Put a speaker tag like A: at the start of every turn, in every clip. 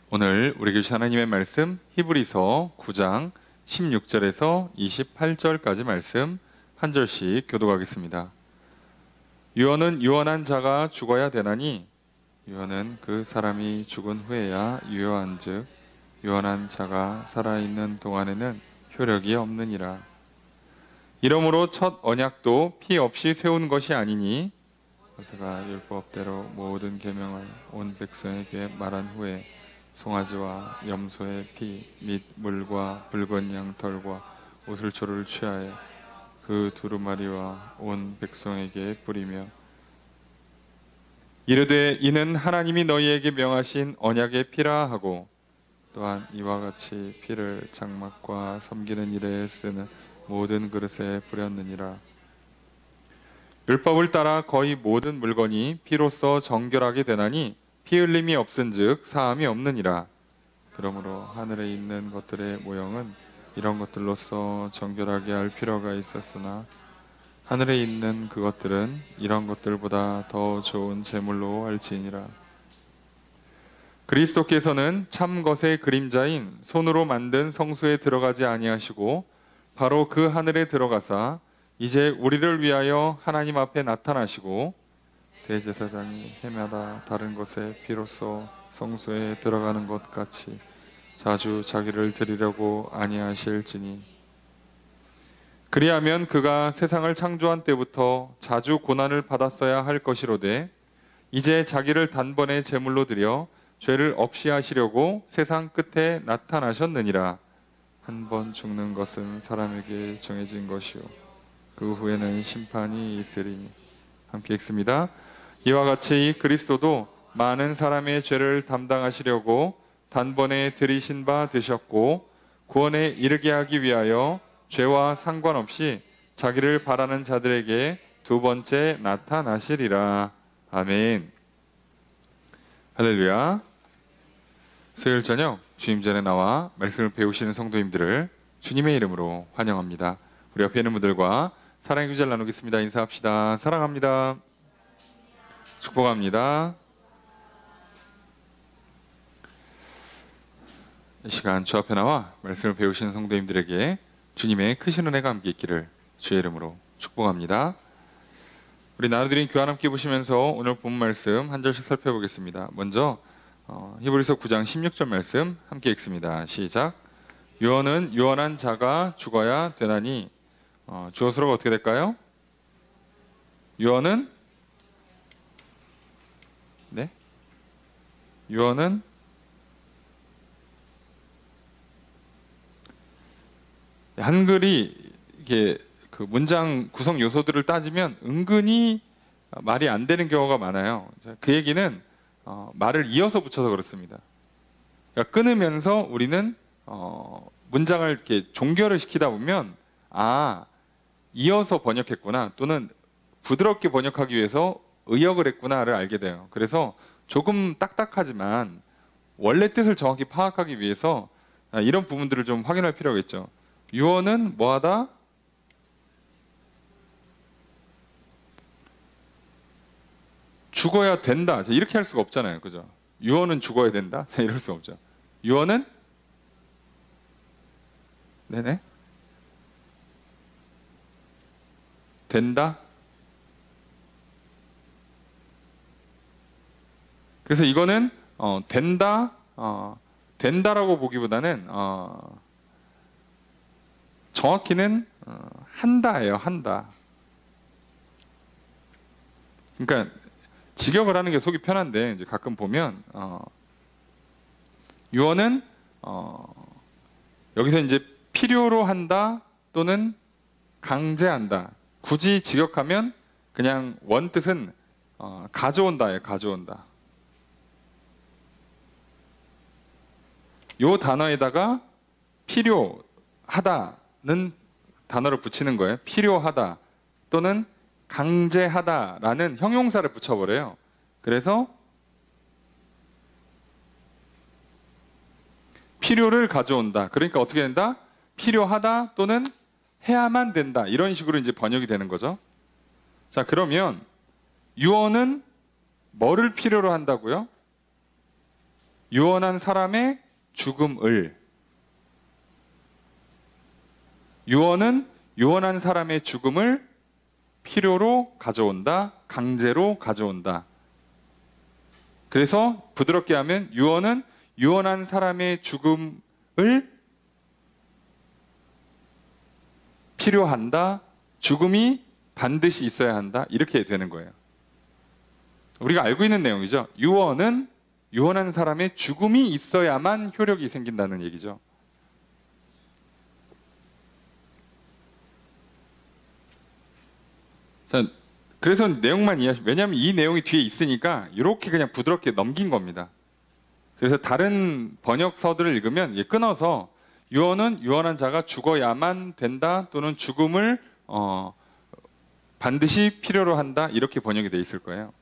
A: 오늘 우리에게 주신 하나님의 말씀 히브리서 9장 16절에서 28절까지 말씀 한 절씩 교독하겠습니다. 유언은 유언한 자가 죽어야 되나니 유언은 그 사람이 죽은 후에야 유효한즉 유언한 자가 살아있는 동안에는 효력이 없느니라. 이러므로 첫 언약도 피 없이 세운 것이 아니니 모세가 율법대로 모든 계명을 온 백성에게 말한 후에 송아지와 염소의 피 및 물과 붉은 양 털과 오슬초를 취하여 그 두루마리와 온 백성에게 뿌리며 이르되 이는 하나님이 너희에게 명하신 언약의 피라 하고 또한 이와 같이 피를 장막과 섬기는 일에 쓰는 모든 그릇에 뿌렸느니라. 율법을 따라 거의 모든 물건이 피로써 정결하게 되나니 피 흘림이 없은즉 사함이 없느니라. 그러므로 하늘에 있는 것들의 모형은 이런 것들로서 정결하게 할 필요가 있었으나 하늘에 있는 그것들은 이런 것들보다 더 좋은 제물로 할지니라. 그리스도께서는 참 것의 그림자인 손으로 만든 성소에 들어가지 아니하시고 바로 그 하늘에 들어가사 이제 우리를 위하여 하나님 앞에 나타나시고 대제사장이 해마다 다른 것에 비로소 성소에 들어가는 것 같이 자주 자기를 드리려고 아니하실지니 그리하면 그가 세상을 창조한 때부터 자주 고난을 받았어야 할 것이로되 이제 자기를 단번에 제물로 드려 죄를 없이 하시려고 세상 끝에 나타나셨느니라. 한 번 죽는 것은 사람에게 정해진 것이요 그 후에는 심판이 있으리니. 함께 읽습니다. 이와 같이 그리스도도 많은 사람의 죄를 담당하시려고 단번에 들이신 바 되셨고 구원에 이르게 하기 위하여 죄와 상관없이 자기를 바라는 자들에게 두 번째 나타나시리라. 아멘. 할렐루야. 수요일 저녁 주님 전에 나와 말씀을 배우시는 성도님들을 주님의 이름으로 환영합니다. 우리 옆에 있는 분들과 사랑의 교제를 나누겠습니다. 인사합시다. 사랑합니다. 축복합니다. 이 시간 주 앞에 나와 말씀을 배우시는 성도님들에게 주님의 크신 은혜가 함께 있기를 주의 이름으로 축복합니다. 우리 나눠드린 교환 함께 보시면서 오늘 본 말씀 한 절씩 살펴보겠습니다. 먼저 히브리서 9장 16절 말씀 함께 읽습니다. 시작. 유언은 유언한 자가 죽어야 되나니 주어서로가 어떻게 될까요? 유언은 유언은 한글이 이게 그 문장 구성 요소들을 따지면 은근히 말이 안 되는 경우가 많아요. 그 얘기는 말을 이어서 붙여서 그렇습니다. 그러니까 끊으면서 우리는 문장을 이렇게 종결을 시키다 보면 이어서 번역했구나 또는 부드럽게 번역하기 위해서 의역을 했구나를 알게 돼요. 그래서 조금 딱딱하지만 원래 뜻을 정확히 파악하기 위해서 이런 부분들을 좀 확인할 필요가 있죠. 유언은 뭐하다? 죽어야 된다. 이렇게 할 수가 없잖아요. 그죠? 유언은 죽어야 된다. 이럴 수 없죠. 유언은 된다. 그래서 이거는 된다라고 보기보다는 정확히는 한다예요. 한다. 그러니까 직역을 하는 게 속이 편한데 이제 가끔 보면 유언은 여기서 이제 필요로 한다 또는 강제한다. 굳이 직역하면 그냥 원뜻은 가져온다예요. 가져온다. 요 단어에다가 필요하다는 단어를 붙이는 거예요. 필요하다 또는 강제하다라는 형용사를 붙여버려요. 그래서 필요를 가져온다. 그러니까 어떻게 된다? 필요하다 또는 해야만 된다. 이런 식으로 이제 번역이 되는 거죠. 자, 그러면 유언은 뭐를 필요로 한다고요? 유언한 사람의 죽음을, 유언은 유언한 사람의 죽음을 필요로 가져온다, 강제로 가져온다. 그래서 부드럽게 하면 유언은 유언한 사람의 죽음을 필요한다, 죽음이 반드시 있어야 한다, 이렇게 되는 거예요. 우리가 알고 있는 내용이죠. 유언은 유언한 사람의 죽음이 있어야만 효력이 생긴다는 얘기죠. 자, 그래서 내용만 이해하시면, 왜냐하면 이 내용이 뒤에 있으니까 이렇게 그냥 부드럽게 넘긴 겁니다. 그래서 다른 번역서들을 읽으면 끊어서 유언은 유언한 자가 죽어야만 된다, 또는 죽음을 반드시 필요로 한다, 이렇게 번역이 되어 있을 거예요.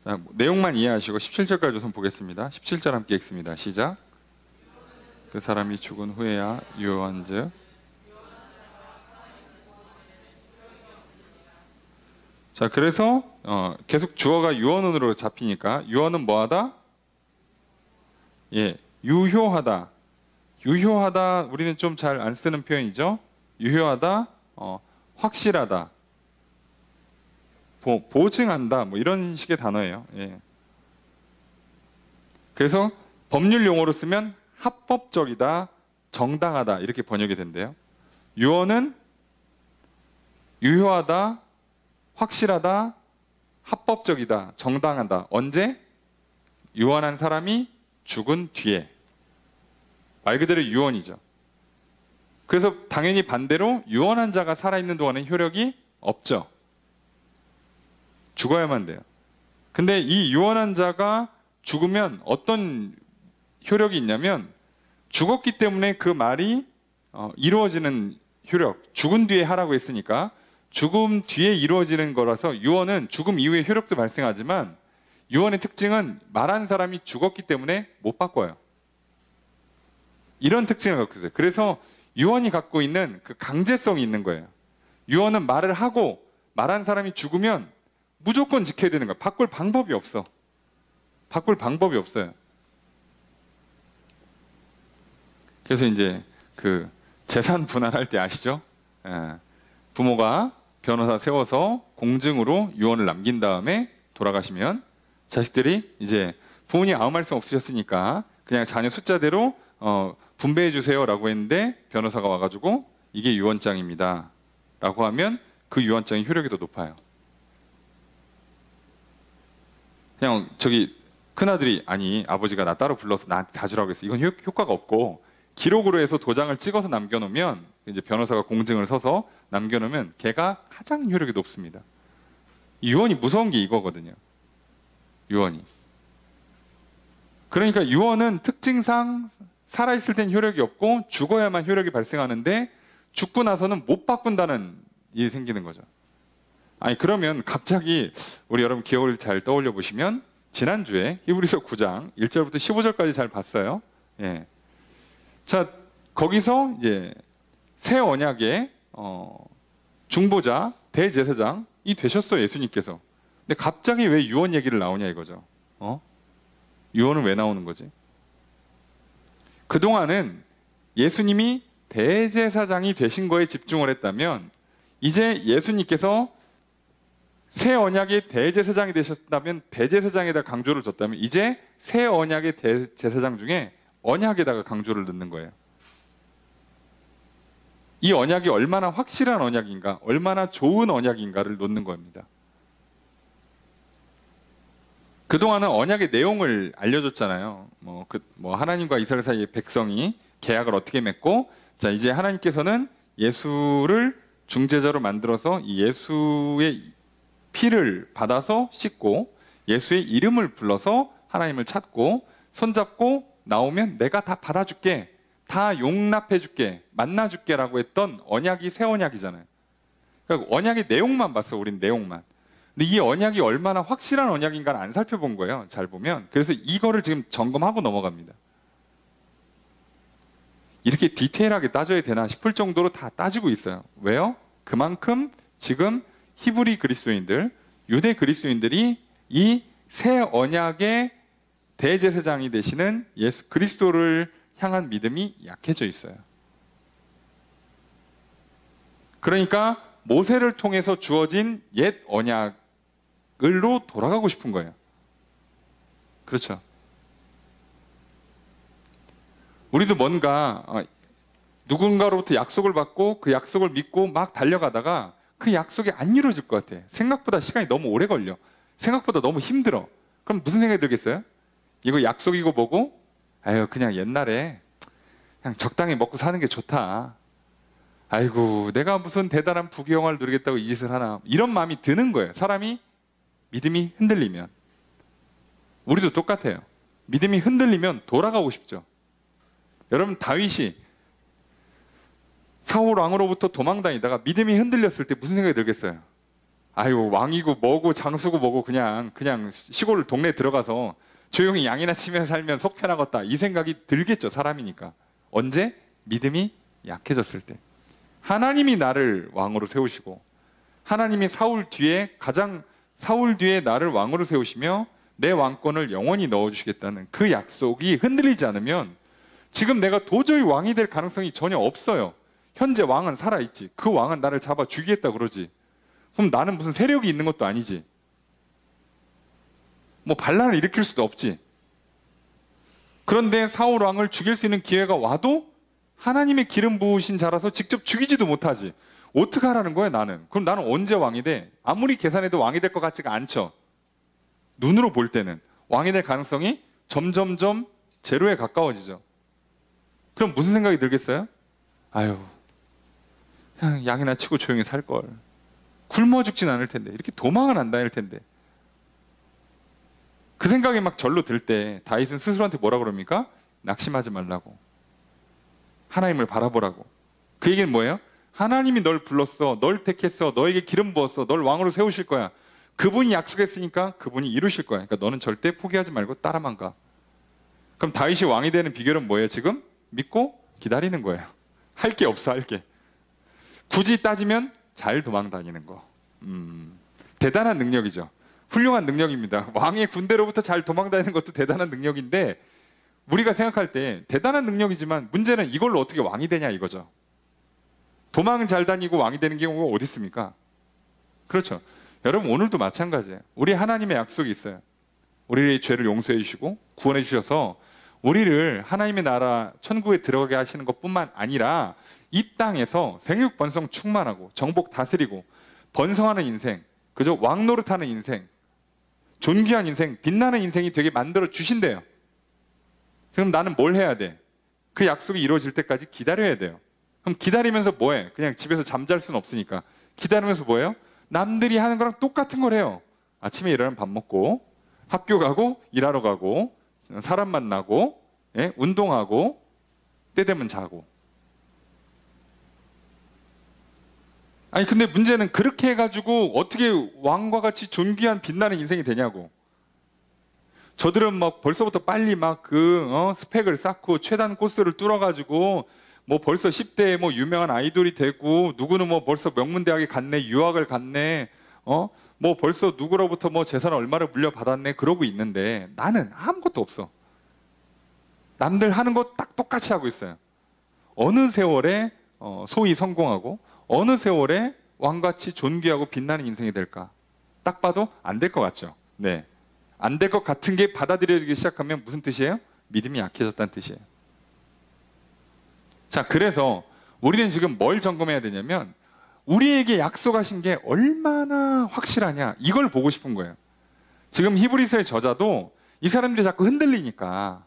A: 자, 내용만 이해하시고 17절까지 우선 보겠습니다. 17절 함께 읽습니다. 시작. 그 사람이 죽은 후에야 유언한즉. 자, 그래서 계속 주어가 유언으로 잡히니까 유언은 뭐하다? 예, 유효하다. 유효하다, 우리는 좀 잘 안 쓰는 표현이죠. 유효하다, 확실하다, 보증한다, 뭐 이런 식의 단어예요. 예. 그래서 법률 용어로 쓰면 합법적이다, 정당하다, 이렇게 번역이 된대요. 유언은 유효하다, 확실하다, 합법적이다, 정당하다. 언제? 유언한 사람이 죽은 뒤에. 말 그대로 유언이죠. 그래서 당연히 반대로 유언한 자가 살아있는 동안은 효력이 없죠. 죽어야만 돼요. 근데 이 유언한 자가 죽으면 어떤 효력이 있냐면, 죽었기 때문에 그 말이 이루어지는 효력, 죽은 뒤에 하라고 했으니까 죽음 뒤에 이루어지는 거라서, 유언은 죽음 이후에 효력도 발생하지만 유언의 특징은 말한 사람이 죽었기 때문에 못 바꿔요. 이런 특징을 갖고 있어요. 그래서 유언이 갖고 있는 그 강제성이 있는 거예요. 유언은 말을 하고 말한 사람이 죽으면 무조건 지켜야 되는 거예요. 바꿀 방법이 없어. 바꿀 방법이 없어요. 그래서 이제 그 재산 분할할 때 아시죠? 예. 부모가 변호사 세워서 공증으로 유언을 남긴 다음에 돌아가시면 자식들이 이제 부모님 아무 말씀 없으셨으니까 그냥 자녀 숫자대로 분배해 주세요라고 했는데, 변호사가 와가지고 이게 유언장입니다 라고 하면 그 유언장의 효력이 더 높아요. 그냥 저기 큰아들이, 아니 아버지가 나 따로 불러서 나한테 다 주라고 했어, 이건 효과가 없고, 기록으로 해서 도장을 찍어서 남겨놓으면, 이제 변호사가 공증을 서서 남겨놓으면 걔가 가장 효력이 높습니다. 유언이 무서운 게 이거거든요. 유언이. 그러니까 유언은 특징상 살아있을 땐 효력이 없고 죽어야만 효력이 발생하는데, 죽고 나서는 못 바꾼다는 일이 생기는 거죠. 아니, 그러면 갑자기 우리 여러분 기억을 잘 떠올려 보시면, 지난주에 히브리서 9장 1절부터 15절까지 잘 봤어요. 예. 자, 거기서 이제 새 언약의 중보자, 대제사장이 되셨어요, 예수님께서. 근데 갑자기 왜 유언 얘기를 나오냐 이거죠. 유언은 왜 나오는 거지? 그동안은 예수님이 대제사장이 되신 거에 집중을 했다면, 이제 예수님께서 새 언약의 대제사장이 되셨다면, 대제사장에다 강조를 줬다면, 이제 새 언약의 대제사장 중에 언약에다가 강조를 넣는 거예요. 이 언약이 얼마나 확실한 언약인가, 얼마나 좋은 언약인가를 놓는 겁니다. 그동안은 언약의 내용을 알려줬잖아요. 하나님과 이스라엘 사이의 백성이 계약을 어떻게 맺고, 자, 이제 하나님께서는 예수를 중재자로 만들어서 이 예수의 피를 받아서 씻고, 예수의 이름을 불러서 하나님을 찾고, 손잡고 나오면 내가 다 받아줄게, 다 용납해줄게, 만나줄게 라고 했던 언약이 새 언약이잖아요. 그러니까 언약의 내용만 봤어, 우린 내용만. 근데 이 언약이 얼마나 확실한 언약인가를 안 살펴본 거예요, 잘 보면. 그래서 이거를 지금 점검하고 넘어갑니다. 이렇게 디테일하게 따져야 되나 싶을 정도로 다 따지고 있어요. 왜요? 그만큼 지금 히브리 그리스도인들, 유대 그리스도인들이 이 새 언약의 대제사장이 되시는 예수 그리스도를 향한 믿음이 약해져 있어요. 그러니까 모세를 통해서 주어진 옛 언약으로 돌아가고 싶은 거예요. 그렇죠. 우리도 뭔가 누군가로부터 약속을 받고 그 약속을 믿고 막 달려가다가 그 약속이 안 이루어질 것 같아. 생각보다 시간이 너무 오래 걸려. 생각보다 너무 힘들어. 그럼 무슨 생각이 들겠어요? 이거 약속이고 뭐고? 아유, 그냥 옛날에 그냥 적당히 먹고 사는 게 좋다. 아이고, 내가 무슨 대단한 부귀영화를 누리겠다고 이 짓을 하나. 이런 마음이 드는 거예요. 사람이 믿음이 흔들리면. 우리도 똑같아요. 믿음이 흔들리면 돌아가고 싶죠. 여러분, 다윗이 사울 왕으로부터 도망다니다가 믿음이 흔들렸을 때 무슨 생각이 들겠어요? 아유, 왕이고 뭐고 장수고 뭐고 그냥 시골 동네에 들어가서 조용히 양이나 치며 살면 속 편하겠다, 이 생각이 들겠죠. 사람이니까. 언제? 믿음이 약해졌을 때. 하나님이 나를 왕으로 세우시고 하나님이 사울 뒤에 나를 왕으로 세우시며 내 왕권을 영원히 넣어주시겠다는 그 약속이 흔들리지 않으면 지금 내가 도저히 왕이 될 가능성이 전혀 없어요. 현재 왕은 살아있지. 그 왕은 나를 잡아 죽이겠다 그러지. 그럼 나는 무슨 세력이 있는 것도 아니지. 뭐 반란을 일으킬 수도 없지. 그런데 사울 왕을 죽일 수 있는 기회가 와도 하나님의 기름 부으신 자라서 직접 죽이지도 못하지. 어떻게 하라는 거야 나는? 그럼 나는 언제 왕이 돼? 아무리 계산해도 왕이 될 것 같지가 않죠. 눈으로 볼 때는 왕이 될 가능성이 점점점 제로에 가까워지죠. 그럼 무슨 생각이 들겠어요? 아유, 그냥 양이나 치고 조용히 살걸. 굶어 죽진 않을 텐데, 이렇게 도망은 안 다닐 텐데. 그 생각이 막 절로 들 때 다윗은 스스로한테 뭐라 그럽니까? 낙심하지 말라고. 하나님을 바라보라고. 그 얘기는 뭐예요? 하나님이 널 불렀어, 널 택했어, 너에게 기름 부었어, 널 왕으로 세우실 거야. 그분이 약속했으니까 그분이 이루실 거야. 그러니까 너는 절대 포기하지 말고 따라만 가. 그럼 다윗이 왕이 되는 비결은 뭐예요? 지금 믿고 기다리는 거예요. 할 게 없어, 할 게. 굳이 따지면 잘 도망 다니는 거. 대단한 능력이죠. 훌륭한 능력입니다. 왕의 군대로부터 잘 도망 다니는 것도 대단한 능력인데, 우리가 생각할 때 대단한 능력이지만 문제는 이걸로 어떻게 왕이 되냐 이거죠. 도망 잘 다니고 왕이 되는 경우가 어디 있습니까? 그렇죠. 여러분, 오늘도 마찬가지예요. 우리 하나님의 약속이 있어요. 우리의 죄를 용서해 주시고 구원해 주셔서 우리를 하나님의 나라 천국에 들어가게 하시는 것뿐만 아니라 이 땅에서 생육번성 충만하고 정복 다스리고 번성하는 인생, 그죠? 왕 노릇하는 인생, 존귀한 인생, 빛나는 인생이 되게 만들어 주신대요. 그럼 나는 뭘 해야 돼? 그 약속이 이루어질 때까지 기다려야 돼요. 그럼 기다리면서 뭐해? 그냥 집에서 잠잘 수는 없으니까 기다리면서 뭐해요? 남들이 하는 거랑 똑같은 걸 해요. 아침에 일어나면 밥 먹고, 학교 가고, 일하러 가고, 사람 만나고, 예? 운동하고, 때 되면 자고. 아니 근데 문제는 그렇게 해가지고 어떻게 왕과 같이 존귀한 빛나는 인생이 되냐고. 저들은 막 벌써부터 빨리 막 스펙을 쌓고 최단 코스를 뚫어가지고 뭐 벌써 10대에 뭐 유명한 아이돌이 되고, 누구는 뭐 벌써 명문대학에 갔네, 유학을 갔네, 뭐 벌써 누구로부터 뭐 재산 얼마를 물려받았네, 그러고 있는데 나는 아무것도 없어. 남들 하는 거 딱 똑같이 하고 있어요. 어느 세월에 소위 성공하고 어느 세월에 왕같이 존귀하고 빛나는 인생이 될까? 딱 봐도 안 될 것 같죠. 네, 안 될 것 같은 게 받아들여지기 시작하면 무슨 뜻이에요? 믿음이 약해졌다는 뜻이에요. 자, 그래서 우리는 지금 뭘 점검해야 되냐면 우리에게 약속하신 게 얼마나 확실하냐, 이걸 보고 싶은 거예요. 지금 히브리서의 저자도 이 사람들이 자꾸 흔들리니까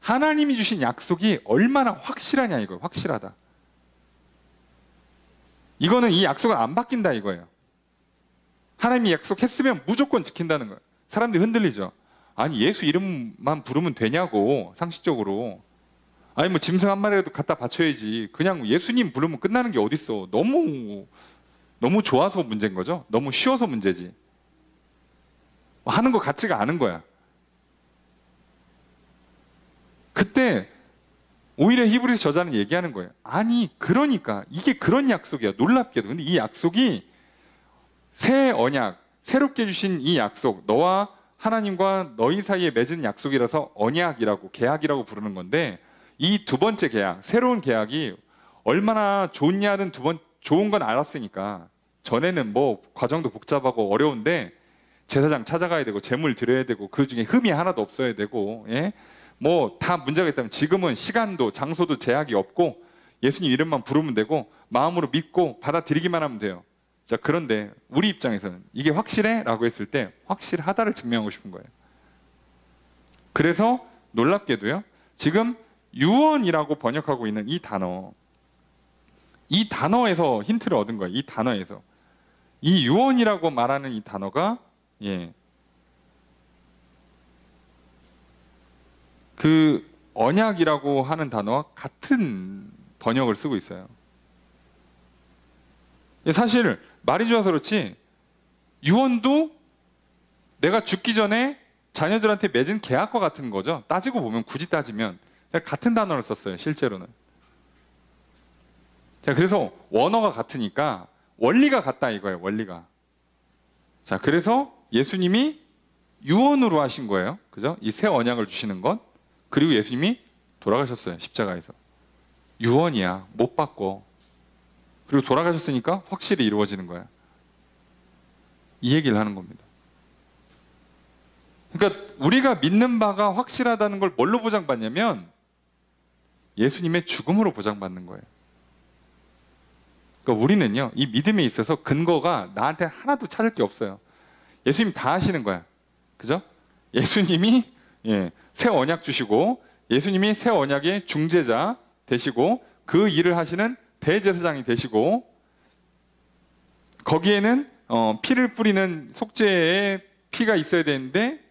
A: 하나님이 주신 약속이 얼마나 확실하냐, 이거예요. 확실하다. 이거는 이 약속은 안 바뀐다 이거예요. 하나님이 약속했으면 무조건 지킨다는 거예요. 사람들이 흔들리죠. 아니 예수 이름만 부르면 되냐고, 상식적으로. 아니 뭐 짐승 한 마리라도 갖다 바쳐야지. 그냥 예수님 부르면 끝나는 게 어딨어. 너무 좋아서 문제인 거죠. 너무 쉬워서 문제지. 하는 거 같지가 않은 거야. 그때 오히려 히브리서 저자는 얘기하는 거예요. 아니 그러니까 이게 그런 약속이야. 놀랍게도. 근데 이 약속이 새 언약, 새롭게 주신 이 약속, 너와 하나님과 너희 사이에 맺은 약속이라서 언약이라고, 계약이라고 부르는 건데, 이 두 번째 계약, 새로운 계약이 얼마나 좋냐는 좋은 건 알았으니까, 전에는 뭐 과정도 복잡하고 어려운데 제사장 찾아가야 되고 제물 드려야 되고 그 중에 흠이 하나도 없어야 되고, 예? 뭐 다 문제가 있다면, 지금은 시간도 장소도 제약이 없고 예수님 이름만 부르면 되고 마음으로 믿고 받아들이기만 하면 돼요. 자, 그런데 우리 입장에서는 이게 확실해? 라고 했을 때 확실하다를 증명하고 싶은 거예요. 그래서 놀랍게도요, 지금 유언이라고 번역하고 있는 이 단어에서 힌트를 얻은 거예요. 이 단어에서. 이 유언이라고 말하는 이 단어가, 그 언약이라고 하는 단어와 같은 번역을 쓰고 있어요. 사실 말이 좋아서 그렇지, 유언도 내가 죽기 전에 자녀들한테 맺은 계약과 같은 거죠. 따지고 보면, 굳이 따지면 같은 단어를 썼어요, 실제로는. 자, 그래서 원어가 같으니까 원리가 같다 이거예요, 원리가. 자, 그래서 예수님이 유언으로 하신 거예요. 그죠? 이 새 언약을 주시는 것. 그리고 예수님이 돌아가셨어요, 십자가에서. 유언이야, 못 바꿔. 그리고 돌아가셨으니까 확실히 이루어지는 거야. 이 얘기를 하는 겁니다. 그러니까 우리가 믿는 바가 확실하다는 걸 뭘로 보장받냐면 예수님의 죽음으로 보장받는 거예요. 그러니까 우리는요, 이 믿음에 있어서 근거가 나한테 하나도 찾을 게 없어요. 예수님 다 하시는 거야. 그죠? 예수님이 새 언약 주시고, 예수님이 새 언약의 중재자 되시고, 그 일을 하시는 대제사장이 되시고, 거기에는 피를 뿌리는 속죄의 피가 있어야 되는데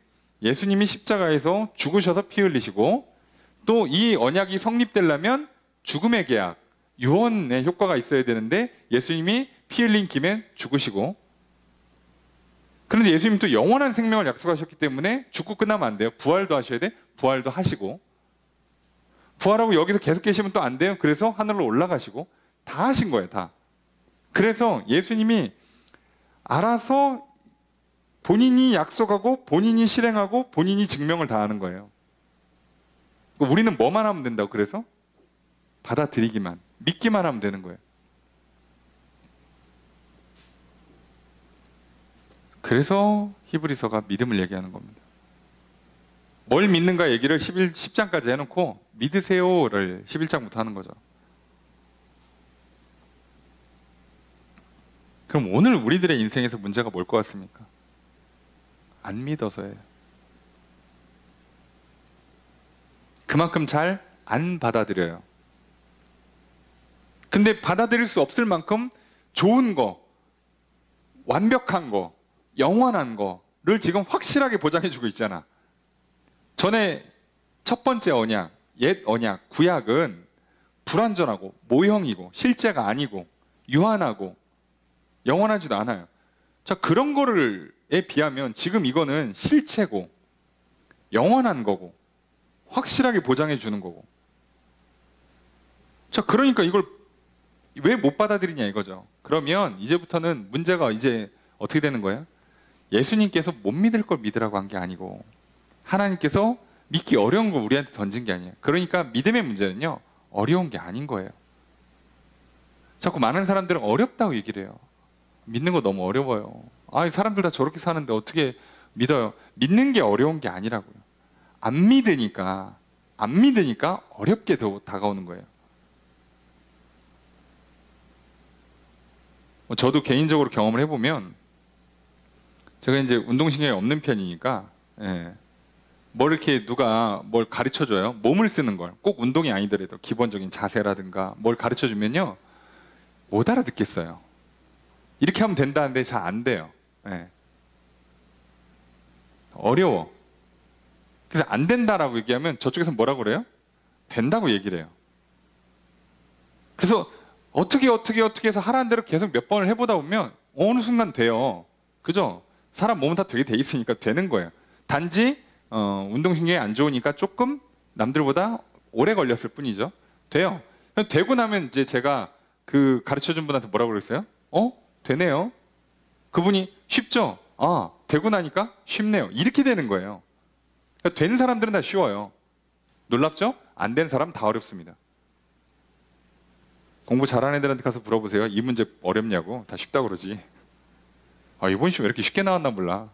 A: 예수님이 십자가에서 죽으셔서 피 흘리시고, 또 이 언약이 성립되려면 죽음의 계약, 유언의 효과가 있어야 되는데 예수님이 피 흘린 김에 죽으시고, 그런데 예수님은 또 영원한 생명을 약속하셨기 때문에 죽고 끝나면 안 돼요. 부활도 하셔야 돼. 부활도 하시고, 부활하고 여기서 계속 계시면 또 안 돼요. 그래서 하늘로 올라가시고, 다 하신 거예요, 다. 그래서 예수님이 알아서 본인이 약속하고 본인이 실행하고 본인이 증명을 다 하는 거예요. 우리는 뭐만 하면 된다고? 그래서 받아들이기만, 믿기만 하면 되는 거예요. 그래서 히브리서가 믿음을 얘기하는 겁니다. 뭘 믿는가 얘기를 10장까지 해놓고 믿으세요를 11장부터 하는 거죠. 그럼 오늘 우리들의 인생에서 문제가 뭘 것 같습니까? 안 믿어서예요. 그만큼 잘 안 받아들여요. 근데 받아들일 수 없을 만큼 좋은 거, 완벽한 거, 영원한 거를 지금 확실하게 보장해주고 있잖아. 전에 첫 번째 언약, 옛 언약, 구약은 불완전하고 모형이고 실제가 아니고 유한하고 영원하지도 않아요. 자, 그런 거를에 비하면 지금 이거는 실체고 영원한 거고 확실하게 보장해 주는 거고. 자, 그러니까 이걸 왜 못 받아들이냐 이거죠. 그러면 이제부터는 문제가 이제 어떻게 되는 거예요? 예수님께서 못 믿을 걸 믿으라고 한 게 아니고 하나님께서 믿기 어려운 걸 우리한테 던진 게 아니에요. 그러니까 믿음의 문제는요, 어려운 게 아닌 거예요. 자꾸 많은 사람들은 어렵다고 얘기를 해요. 믿는 거 너무 어려워요. 아, 사람들 다 저렇게 사는데 어떻게 믿어요? 믿는 게 어려운 게 아니라고요. 안 믿으니까 어렵게 더 다가오는 거예요. 저도 개인적으로 경험을 해보면, 제가 이제 운동신경이 없는 편이니까, 뭘 이렇게 누가 뭘 가르쳐 줘요. 몸을 쓰는 걸, 꼭 운동이 아니더라도 기본적인 자세라든가 뭘 가르쳐 주면요, 못 알아듣겠어요. 이렇게 하면 된다는데 잘 안 돼요. 어려워. 그래서 안 된다라고 얘기하면 저쪽에서 뭐라고 그래요? 된다고 얘기를 해요. 그래서 어떻게 해서 하라는 대로 계속 몇 번을 해보다 보면 어느 순간 돼요. 그죠? 사람 몸은 다 되게 돼 있으니까 되는 거예요. 단지 운동신경이 안 좋으니까 조금 남들보다 오래 걸렸을 뿐이죠. 돼요. 되고 나면 이제 제가 그 가르쳐준 분한테 뭐라고 그랬어요? 되네요. 그분이 쉽죠? 아, 되고 나니까 쉽네요. 이렇게 되는 거예요. 그러니까 된 사람들은 다 쉬워요. 놀랍죠? 안 된 사람 다 어렵습니다. 공부 잘하는 애들한테 가서 물어보세요. 이 문제 어렵냐고. 다 쉽다고 그러지. 아, 이번 시험 왜 이렇게 쉽게 나왔나 몰라.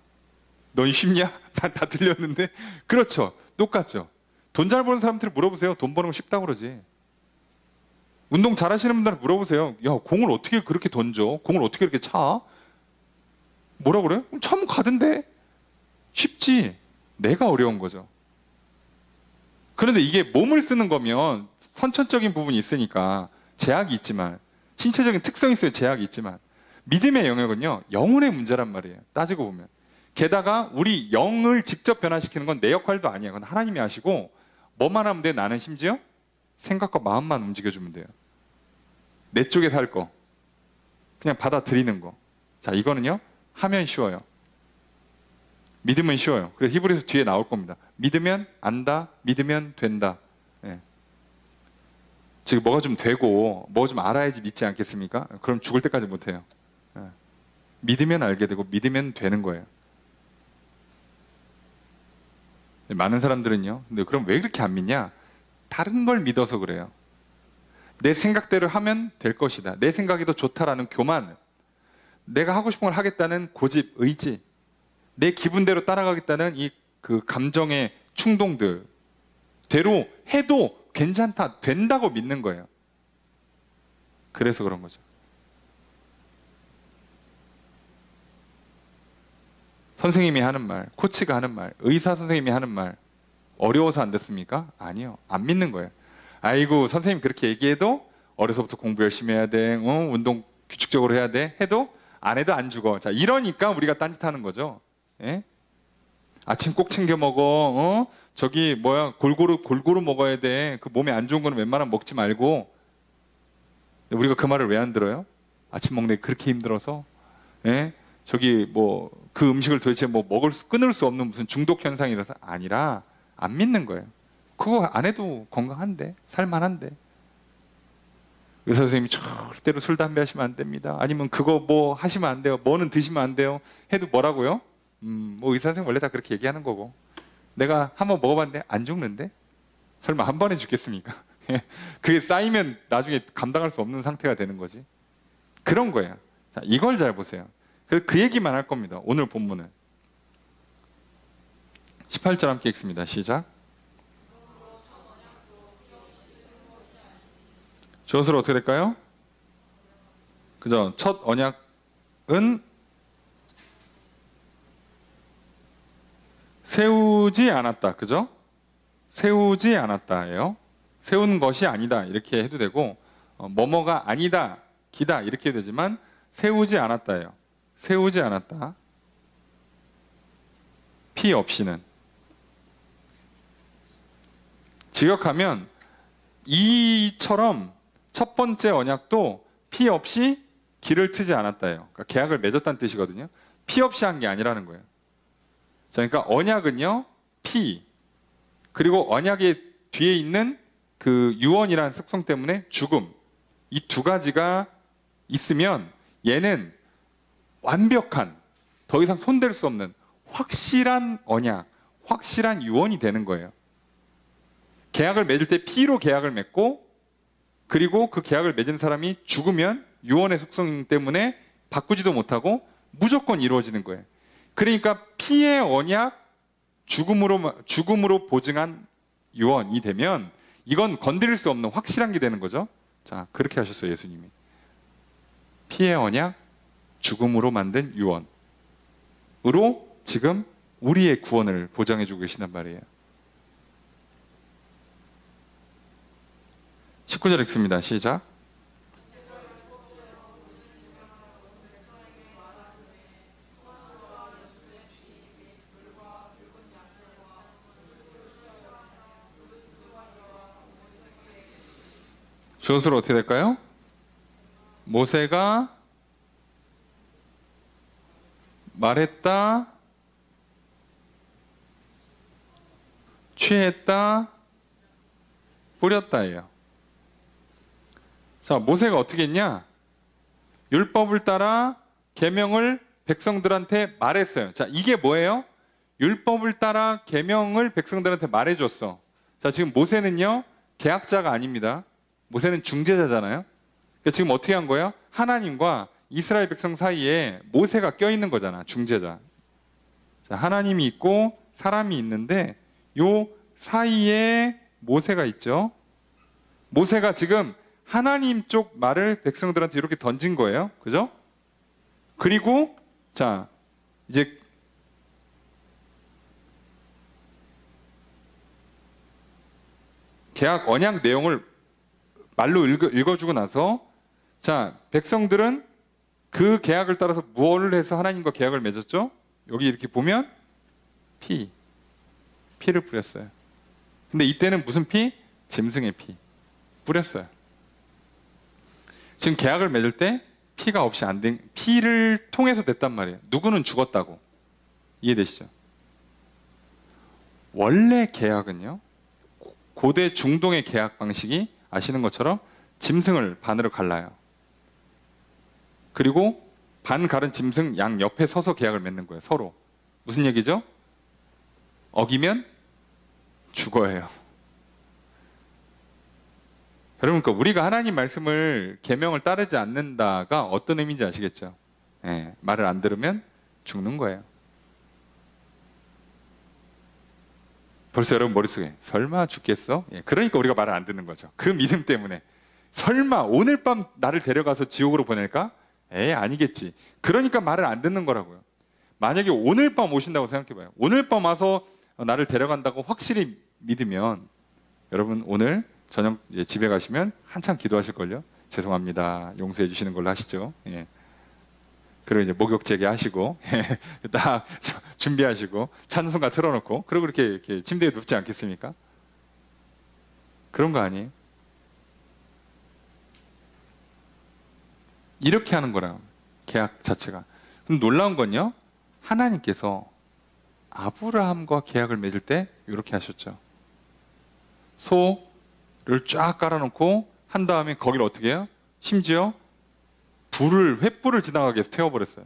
A: 넌 쉽냐? 난 다 틀렸는데. 그렇죠. 똑같죠. 돈 잘 버는 사람한테 물어보세요. 돈 버는 거 쉽다고 그러지. 운동 잘하시는 분들한테 물어보세요. 야, 공을 어떻게 그렇게 던져? 공을 어떻게 그렇게 차? 뭐라 그래? 차면 가던데. 쉽지. 내가 어려운 거죠. 그런데 이게 몸을 쓰는 거면 선천적인 부분이 있으니까 제약이 있지만, 신체적인 특성이 있어요. 제약이 있지만, 믿음의 영역은요, 영혼의 문제란 말이에요. 따지고 보면. 게다가 우리 영을 직접 변화시키는 건 내 역할도 아니에요. 그건 하나님이 하시고, 뭐만 하면 돼? 나는 심지어 생각과 마음만 움직여주면 돼요. 내 쪽에 살 거. 그냥 받아들이는 거. 자, 이거는요, 하면 쉬워요. 믿으면 쉬워요. 그래서 히브리서 뒤에 나올 겁니다. 믿으면 안다, 믿으면 된다. 예. 즉 뭐가 좀 되고 뭐 좀 알아야지 믿지 않겠습니까? 그럼 죽을 때까지 못해요. 예. 믿으면 알게 되고 믿으면 되는 거예요. 많은 사람들은요, 근데 그럼 왜 그렇게 안 믿냐? 다른 걸 믿어서 그래요. 내 생각대로 하면 될 것이다. 내 생각이 더 좋다라는 교만, 내가 하고 싶은 걸 하겠다는 고집, 의지, 내 기분대로 따라가겠다는 그 감정의 충동들, 대로 해도 괜찮다, 된다고 믿는 거예요. 그래서 그런 거죠. 선생님이 하는 말, 코치가 하는 말, 의사 선생님이 하는 말 어려워서 안 듣습니까? 아니요. 안 믿는 거예요. 아이고, 선생님 그렇게 얘기해도 어려서부터 공부 열심히 해야 돼, 운동 규칙적으로 해야 돼, 해도 안 해도 안 죽어. 자, 이러니까 우리가 딴짓하는 거죠. 예? 아침 꼭 챙겨 먹어. 저기 뭐야, 골고루 먹어야 돼. 그 몸에 안 좋은 거는 웬만하면 먹지 말고. 우리가 그 말을 왜 안 들어요? 아침 먹는 게 그렇게 힘들어서. 예? 저기 뭐 그 음식을 도대체 뭐 끊을 수 없는 무슨 중독 현상이라서 아니라 안 믿는 거예요. 그거 안 해도 건강한데, 살만한데. 의사 선생님이 절대로 술 담배 하시면 안 됩니다. 아니면 그거 뭐 하시면 안 돼요. 뭐는 드시면 안 돼요. 해도 뭐라고요? 뭐 의사 선생님 원래 다 그렇게 얘기하는 거고. 내가 한번 먹어봤는데 안 죽는데? 설마 한 번에 죽겠습니까? 그게 쌓이면 나중에 감당할 수 없는 상태가 되는 거지. 그런 거예요. 자, 이걸 잘 보세요. 그래서 그 얘기만 할 겁니다. 오늘 본문은. 18절 함께 읽습니다. 시작. 저것으로 어떻게 될까요? 그죠? 첫 언약은 세우지 않았다. 그죠? 세우지 않았다예요. 세운 것이 아니다. 이렇게 해도 되고, 뭐뭐가 아니다, 기다 이렇게 해도 되지만 세우지 않았다예요. 세우지 않았다. 피 없이는. 직역하면 이처럼 첫 번째 언약도 피 없이 길을 트지 않았다예요. 그러니까 계약을 맺었다는 뜻이거든요. 피 없이 한 게 아니라는 거예요. 자, 그러니까 언약은요, 피, 그리고 언약의 뒤에 있는 그 유언이라는 특성 때문에 죽음, 이 두 가지가 있으면 얘는 완벽한, 더 이상 손댈 수 없는 확실한 언약, 확실한 유언이 되는 거예요. 계약을 맺을 때 피로 계약을 맺고, 그리고 그 계약을 맺은 사람이 죽으면 유언의 속성 때문에 바꾸지도 못하고 무조건 이루어지는 거예요. 그러니까 피의 언약, 죽음으로 보증한 유언이 되면 이건 건드릴 수 없는 확실한 게 되는 거죠. 자, 그렇게 하셨어요, 예수님이. 피의 언약, 죽음으로 만든 유언으로 지금 우리의 구원을 보장해주고 계시단 말이에요. 19절 읽습니다. 시작. 저것으로 어떻게 될까요? 모세가 말했다, 취했다, 뿌렸다예요. 자, 모세가 어떻게 했냐? 율법을 따라 계명을 백성들한테 말했어요. 자, 이게 뭐예요? 율법을 따라 계명을 백성들한테 말해줬어. 자, 지금 모세는요, 계약자가 아닙니다. 모세는 중재자잖아요. 그러니까 지금 어떻게 한 거예요? 하나님과 이스라엘 백성 사이에 모세가 껴있는 거잖아, 중재자. 자, 하나님이 있고 사람이 있는데 요 사이에 모세가 있죠. 모세가 지금 하나님 쪽 말을 백성들한테 이렇게 던진 거예요. 그죠? 그리고 자, 이제 계약 언약 내용을 말로 읽어주고 나서 자, 백성들은 그 계약을 따라서 무엇을 해서 하나님과 계약을 맺었죠? 여기 이렇게 보면 피를 뿌렸어요. 근데 이때는 무슨 피? 짐승의 피 뿌렸어요. 지금 계약을 맺을 때 피가 없이 안 된, 피를 통해서 됐단 말이에요. 누구는 죽었다고. 이해되시죠? 원래 계약은요, 고대 중동의 계약 방식이 아시는 것처럼 짐승을 반으로 갈라요. 그리고 반 가른 짐승 양 옆에 서서 계약을 맺는 거예요. 서로. 무슨 얘기죠? 어기면 죽어요. 여러분, 그러니까 우리가 하나님 말씀을 계명을 따르지 않는다가 어떤 의미인지 아시겠죠? 예, 말을 안 들으면 죽는 거예요. 벌써 여러분 머릿속에 설마 죽겠어? 예, 그러니까 우리가 말을 안 듣는 거죠. 그 믿음 때문에. 설마 오늘 밤 나를 데려가서 지옥으로 보낼까? 아니겠지. 그러니까 말을 안 듣는 거라고요. 만약에 오늘 밤 오신다고 생각해봐요. 오늘 밤 와서 나를 데려간다고 확실히 믿으면 여러분 오늘 저녁 이제 집에 가시면 한참 기도하실걸요. 죄송합니다. 용서해 주시는 걸로 하시죠. 예. 그리고 이제 목욕 재개 하시고 딱 준비하시고 찬송가 틀어놓고 그리고 이렇게 침대에 눕지 않겠습니까? 그런 거 아니에요? 이렇게 하는 거라 계약 자체가. 근데 놀라운 건요, 하나님께서 아브라함과 계약을 맺을 때 이렇게 하셨죠. 소를 쫙 깔아놓고 한 다음에 거기를 어떻게 해요? 심지어 횃불을 지나가게 해서 태워버렸어요.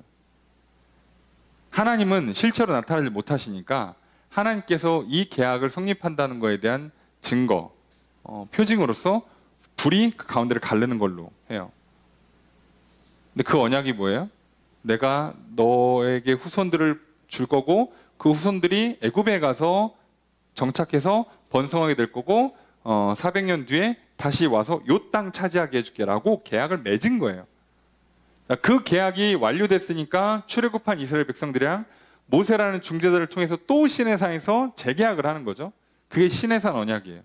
A: 하나님은 실제로 나타나지 못하시니까 하나님께서 이 계약을 성립한다는 거에 대한 증거, 표징으로서 불이 그 가운데를 가르는 걸로 해요. 근데 그 언약이 뭐예요? 내가 너에게 후손들을 줄 거고 그 후손들이 애굽에 가서 정착해서 번성하게 될 거고 400년 뒤에 다시 와서 요 땅 차지하게 해줄게 라고 계약을 맺은 거예요. 자, 그 계약이 완료됐으니까 출애굽한 이스라엘 백성들이랑 모세라는 중재자를 통해서 또 시내산에서 재계약을 하는 거죠. 그게 시내산 언약이에요.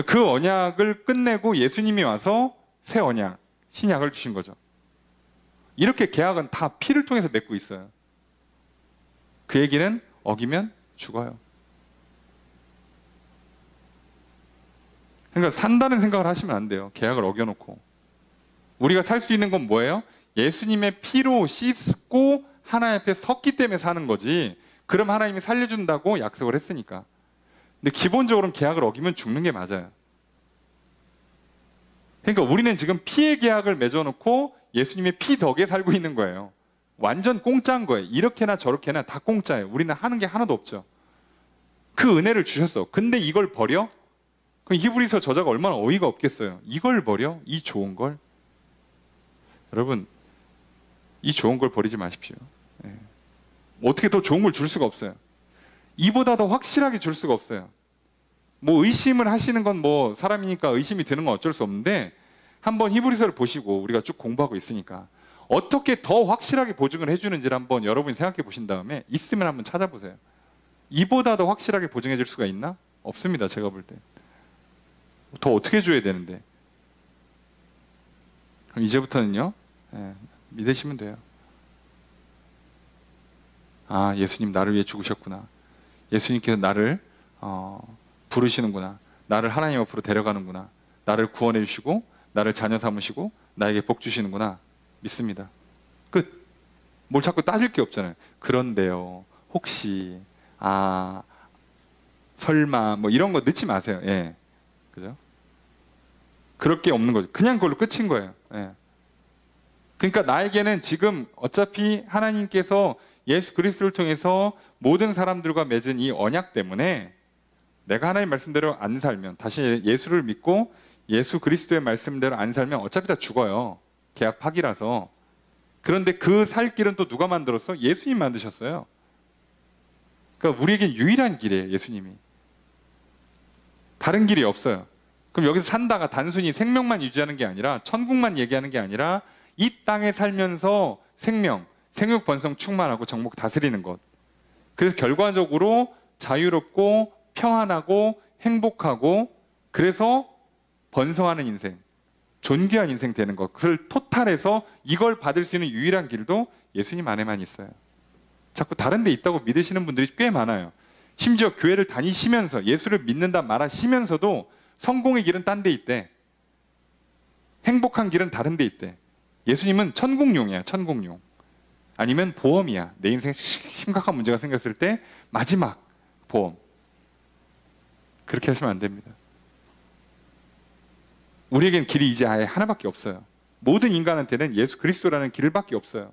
A: 그 언약을 끝내고 예수님이 와서 새 언약, 신약을 주신 거죠. 이렇게 계약은 다 피를 통해서 맺고 있어요. 그 얘기는 어기면 죽어요. 그러니까 산다는 생각을 하시면 안 돼요. 계약을 어겨놓고. 우리가 살 수 있는 건 뭐예요? 예수님의 피로 씻고 하나님 앞에 섰기 때문에 사는 거지. 그럼 하나님이 살려준다고 약속을 했으니까. 근데 기본적으로는 계약을 어기면 죽는 게 맞아요. 그러니까 우리는 지금 피의 계약을 맺어놓고 예수님의 피 덕에 살고 있는 거예요. 완전 공짜인 거예요. 이렇게나 저렇게나 다 공짜예요. 우리는 하는 게 하나도 없죠. 그 은혜를 주셨어. 근데 이걸 버려? 그럼 히브리서 저자가 얼마나 어이가 없겠어요. 이걸 버려? 이 좋은 걸? 여러분, 이 좋은 걸 버리지 마십시오. 예. 어떻게 더 좋은 걸 줄 수가 없어요. 이보다 더 확실하게 줄 수가 없어요. 뭐 의심을 하시는 건 뭐 사람이니까 의심이 드는 건 어쩔 수 없는데 한번 히브리서를 보시고 우리가 쭉 공부하고 있으니까 어떻게 더 확실하게 보증을 해주는지를 한번 여러분이 생각해 보신 다음에 있으면 한번 찾아보세요. 이보다 더 확실하게 보증해 줄 수가 있나? 없습니다. 제가 볼 때. 더 어떻게 줘야 되는데. 그럼 이제부터는요, 믿으시면 돼요. 아, 예수님 나를 위해 죽으셨구나. 예수님께서 나를 부르시는구나. 나를 하나님 앞으로 데려가는구나. 나를 구원해 주시고 나를 자녀 삼으시고 나에게 복 주시는구나. 믿습니다. 끝. 뭘 자꾸 따질 게 없잖아요. 그런데요, 혹시 설마 뭐 이런 거 넣지 마세요. 예, 그죠? 그럴 게 없는 거죠. 그냥 그걸로 끝인 거예요. 예. 그러니까 나에게는 지금 어차피 하나님께서 예수 그리스도를 통해서 모든 사람들과 맺은 이 언약 때문에 내가 하나님 말씀대로 안 살면, 다시 예수를 믿고 예수 그리스도의 말씀대로 안 살면 어차피 다 죽어요. 계약 파기라서. 그런데 그 살 길은 또 누가 만들었어? 예수님 만드셨어요. 그러니까 우리에게 유일한 길이에요, 예수님이. 다른 길이 없어요. 그럼 여기서 산다가 단순히 생명만 유지하는 게 아니라, 천국만 얘기하는 게 아니라 이 땅에 살면서 생명, 생육 번성 충만하고 정복 다스리는 것. 그래서 결과적으로 자유롭고 평안하고 행복하고, 그래서 번성하는 인생, 존귀한 인생 되는 것. 그걸 토탈해서 이걸 받을 수 있는 유일한 길도 예수님 안에만 있어요. 자꾸 다른 데 있다고 믿으시는 분들이 꽤 많아요. 심지어 교회를 다니시면서 예수를 믿는다 말하시면서도 성공의 길은 딴 데 있대. 행복한 길은 다른 데 있대. 예수님은 천국용이야, 천국용. 아니면 보험이야. 내 인생에 심각한 문제가 생겼을 때 마지막 보험. 그렇게 하시면 안 됩니다. 우리에겐 길이 이제 아예 하나밖에 없어요. 모든 인간한테는 예수 그리스도라는 길밖에 없어요.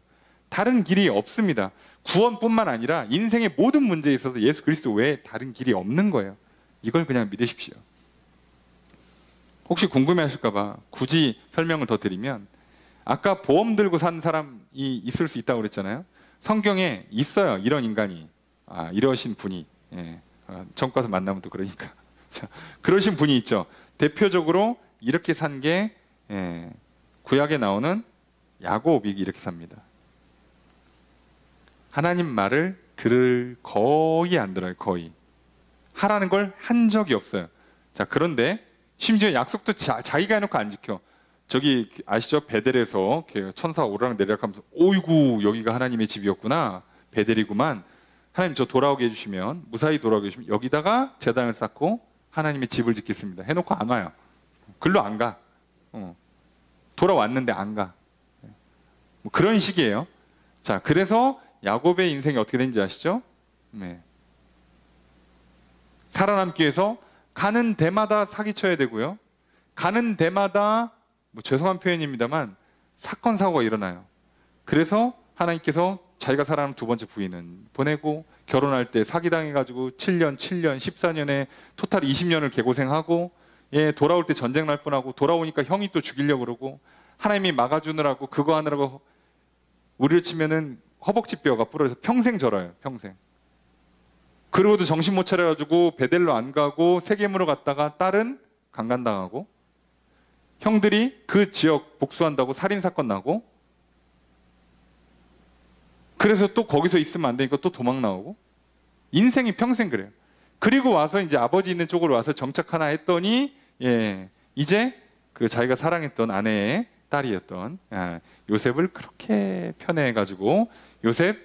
A: 다른 길이 없습니다. 구원뿐만 아니라 인생의 모든 문제에 있어서 예수 그리스도 외에 다른 길이 없는 거예요. 이걸 그냥 믿으십시오. 혹시 궁금해하실까 봐 굳이 설명을 더 드리면, 아까 보험 들고 산 사람이 있을 수 있다고 그랬잖아요. 성경에 있어요, 이런 인간이. 이러신 분이. 전국 가서 만나면 또 그러니까. 자, 그러신 분이 있죠. 대표적으로 이렇게 산 게 구약에 나오는 야곱이 이렇게 삽니다. 하나님 말을 거의 안 들어요. 거의. 하라는 걸 한 적이 없어요. 자, 그런데 심지어 약속도 자기가 해놓고 안 지켜. 저기 아시죠? 베델에서 천사가 오르락 내리락 하면서, 오이구 여기가 하나님의 집이었구나, 베델이구만, 하나님 저 돌아오게 해주시면, 무사히 돌아오게 해주시면 여기다가 제단을 쌓고 하나님의 집을 짓겠습니다 해놓고 안 와요. 글로 안 가. 돌아왔는데 안 가. 뭐 그런 식이에요. 자, 그래서 야곱의 인생이 어떻게 되는지 아시죠? 살아남기 위해서 가는 데마다 사기쳐야 되고요. 가는 데마다, 뭐 죄송한 표현입니다만, 사건 사고가 일어나요. 그래서 하나님께서 자기가 사랑하는 두 번째 부인은 보내고, 결혼할 때 사기당해가지고 7년, 14년에 토탈 20년을 개고생하고, 돌아올 때 전쟁 날 뻔하고, 돌아오니까 형이 또 죽이려고 그러고, 하나님이 막아주느라고 그거 하느라고 우리를 치면은 허벅지 뼈가 부러져서 평생 절어요. 평생. 그러고도 정신 못 차려가지고 베델로 안 가고 세겜으로 갔다가 딸은 강간당하고, 형들이 그 지역 복수한다고 살인사건 나고, 그래서 또 거기서 있으면 안 되니까 또 도망 나오고, 인생이 평생 그래요. 그리고 와서 이제 아버지 있는 쪽으로 와서 정착 하나 했더니, 이제 그 자기가 사랑했던 아내의 딸이었던 요셉을 그렇게 편애해가지고, 요셉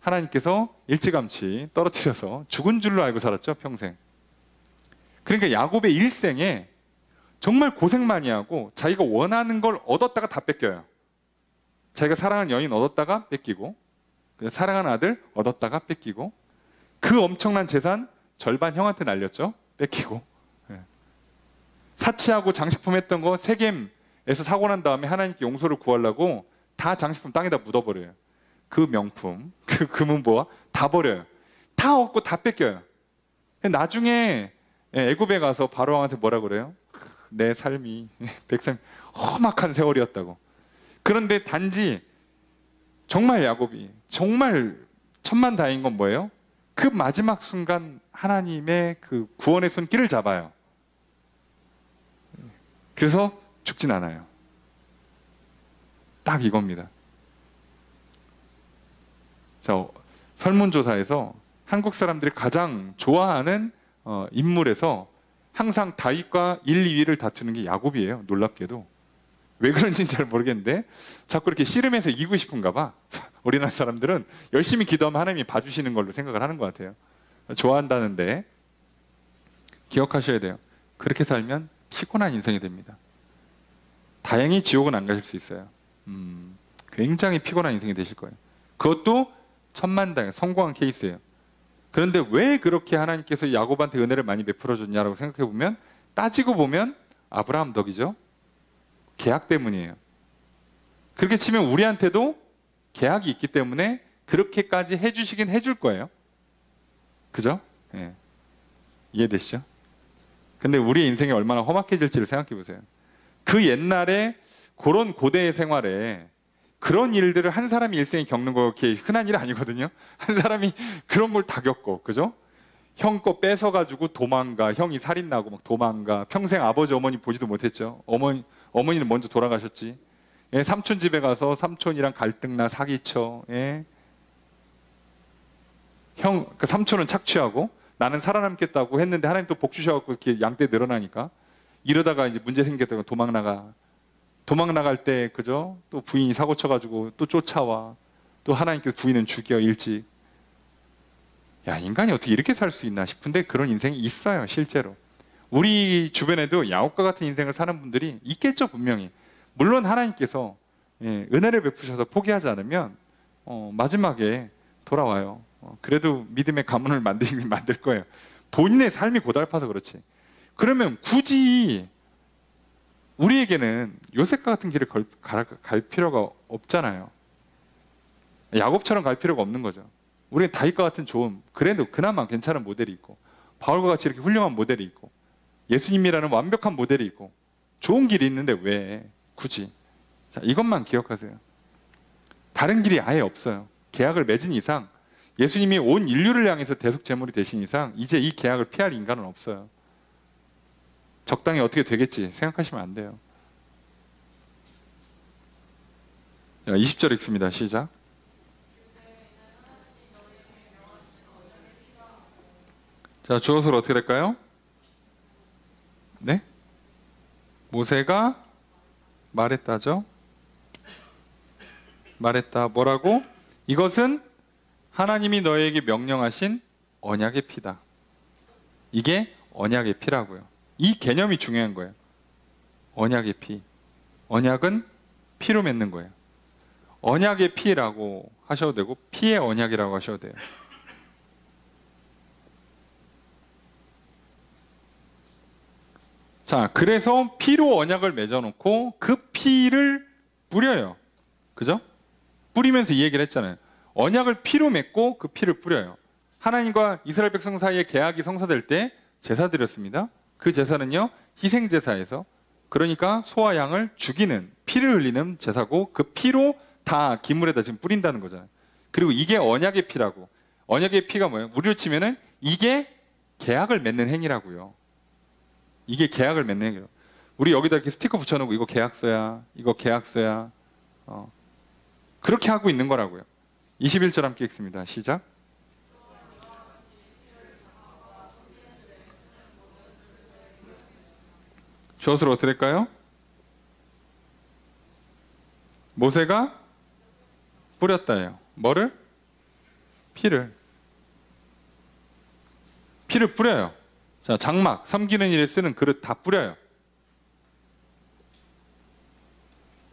A: 하나님께서 일찌감치 떨어뜨려서 죽은 줄로 알고 살았죠, 평생. 그러니까 야곱의 일생에 정말 고생 많이 하고, 자기가 원하는 걸 얻었다가 다 뺏겨요. 자기가 사랑하는 여인 얻었다가 뺏기고, 사랑하는 아들 얻었다가 뺏기고, 그 엄청난 재산 절반 형한테 날렸죠. 뺏기고. 사치하고 장식품 했던 거 세겜에서 사고 난 다음에 하나님께 용서를 구하려고 다 장식품 땅에다 묻어버려요. 그 명품, 그 금은보화 다 버려요. 다 얻고 다 뺏겨요. 나중에 애굽에 가서 바로왕한테 뭐라 그래요? 내 삶이 백삼 험악한 세월이었다고. 그런데 단지 정말 야곱이 정말 천만다행인 건 뭐예요? 그 마지막 순간 하나님의 그 구원의 손길을 잡아요. 그래서 죽진 않아요. 딱 이겁니다. 자, 설문조사에서 한국 사람들이 가장 좋아하는 인물에서 항상 다윗과 1, 2위를 다투는 게 야곱이에요. 놀랍게도. 왜 그런지는 잘 모르겠는데 자꾸 이렇게 씨름해서 이기고 싶은가 봐. 우리나라 사람들은 열심히 기도하면 하나님이 봐주시는 걸로 생각을 하는 것 같아요. 좋아한다는데 기억하셔야 돼요. 그렇게 살면 피곤한 인생이 됩니다. 다행히 지옥은 안 가실 수 있어요. 굉장히 피곤한 인생이 되실 거예요. 그것도 천만다행, 성공한 케이스예요. 그런데 왜 그렇게 하나님께서 야곱한테 은혜를 많이 베풀어 줬냐라고 생각해 보면, 따지고 보면 아브라함 덕이죠. 계약 때문이에요. 그렇게 치면 우리한테도 계약이 있기 때문에 그렇게까지 해주시긴 해줄 거예요. 그죠? 예. 이해되시죠? 근데 우리의 인생이 얼마나 험악해질지를 생각해 보세요. 그 옛날에 그런 고대의 생활에 그런 일들을 한 사람이 일생에 겪는 거 그게 흔한 일 아니거든요. 한 사람이 그런 걸 다 겪고, 그죠? 형 거 뺏어가지고 도망가, 형이 살인나고 막 도망가, 평생 아버지 어머니 보지도 못했죠. 어머니는 먼저 돌아가셨지. 예, 삼촌 집에 가서 삼촌이랑 갈등나 사기쳐. 예. 그 삼촌은 착취하고 나는 살아남겠다고 했는데 하나님 또 복 주셔갖고 이렇게 양떼 늘어나니까 이러다가 이제 문제 생겼다가 도망 나갈 때, 그죠? 또 부인이 사고 쳐가지고 또 쫓아와. 또 하나님께서 부인은 죽여 일찍. 야, 인간이 어떻게 이렇게 살 수 있나 싶은데 그런 인생이 있어요, 실제로. 우리 주변에도 야곱과 같은 인생을 사는 분들이 있겠죠, 분명히. 물론 하나님께서 은혜를 베푸셔서 포기하지 않으면 마지막에 돌아와요. 그래도 믿음의 가문을 만들 거예요. 본인의 삶이 고달파서 그렇지. 그러면 굳이 우리에게는 요셉과 같은 길을 갈 필요가 없잖아요. 야곱처럼 갈 필요가 없는 거죠. 우리는 다윗과 같은 좋은, 그래도 그나마 괜찮은 모델이 있고, 바울과 같이 이렇게 훌륭한 모델이 있고, 예수님이라는 완벽한 모델이 있고, 좋은 길이 있는데 왜 굳이? 자, 이것만 기억하세요. 다른 길이 아예 없어요. 계약을 맺은 이상, 예수님이 온 인류를 향해서 대속 제물이 되신 이상 이제 이 계약을 피할 인간은 없어요. 적당히 어떻게 되겠지 생각하시면 안 돼요. 20절 읽습니다. 시작. 자, 주어서로 어떻게 될까요? 네? 모세가 말했다죠. 말했다. 뭐라고? 이것은 하나님이 너에게 명령하신 언약의 피다. 이게 언약의 피라고요. 이 개념이 중요한 거예요. 언약의 피. 언약은 피로 맺는 거예요. 언약의 피라고 하셔도 되고 피의 언약이라고 하셔도 돼요. 자, 그래서 피로 언약을 맺어놓고 그 피를 뿌려요. 그죠? 뿌리면서 이 얘기를 했잖아요. 언약을 피로 맺고 그 피를 뿌려요. 하나님과 이스라엘 백성 사이에 계약이 성사될 때 제사 드렸습니다. 그 제사는요, 희생제사에서, 그러니까 소와 양을 죽이는, 피를 흘리는 제사고 그 피로 다 기물에다 지금 뿌린다는 거잖아요. 그리고 이게 언약의 피라고. 언약의 피가 뭐예요? 우리로 치면은 이게 계약을 맺는 행위라고요. 이게 계약을 맺는 행위라고. 우리 여기다 이렇게 스티커 붙여놓고 이거 계약서야, 이거 계약서야. 그렇게 하고 있는 거라고요. 21절 함께 읽습니다. 시작. 주어서로 어떻게 될까요? 모세가 뿌렸다예요. 뭐를? 피를 뿌려요. 자, 장막, 섬기는 일에 쓰는 그릇 다 뿌려요.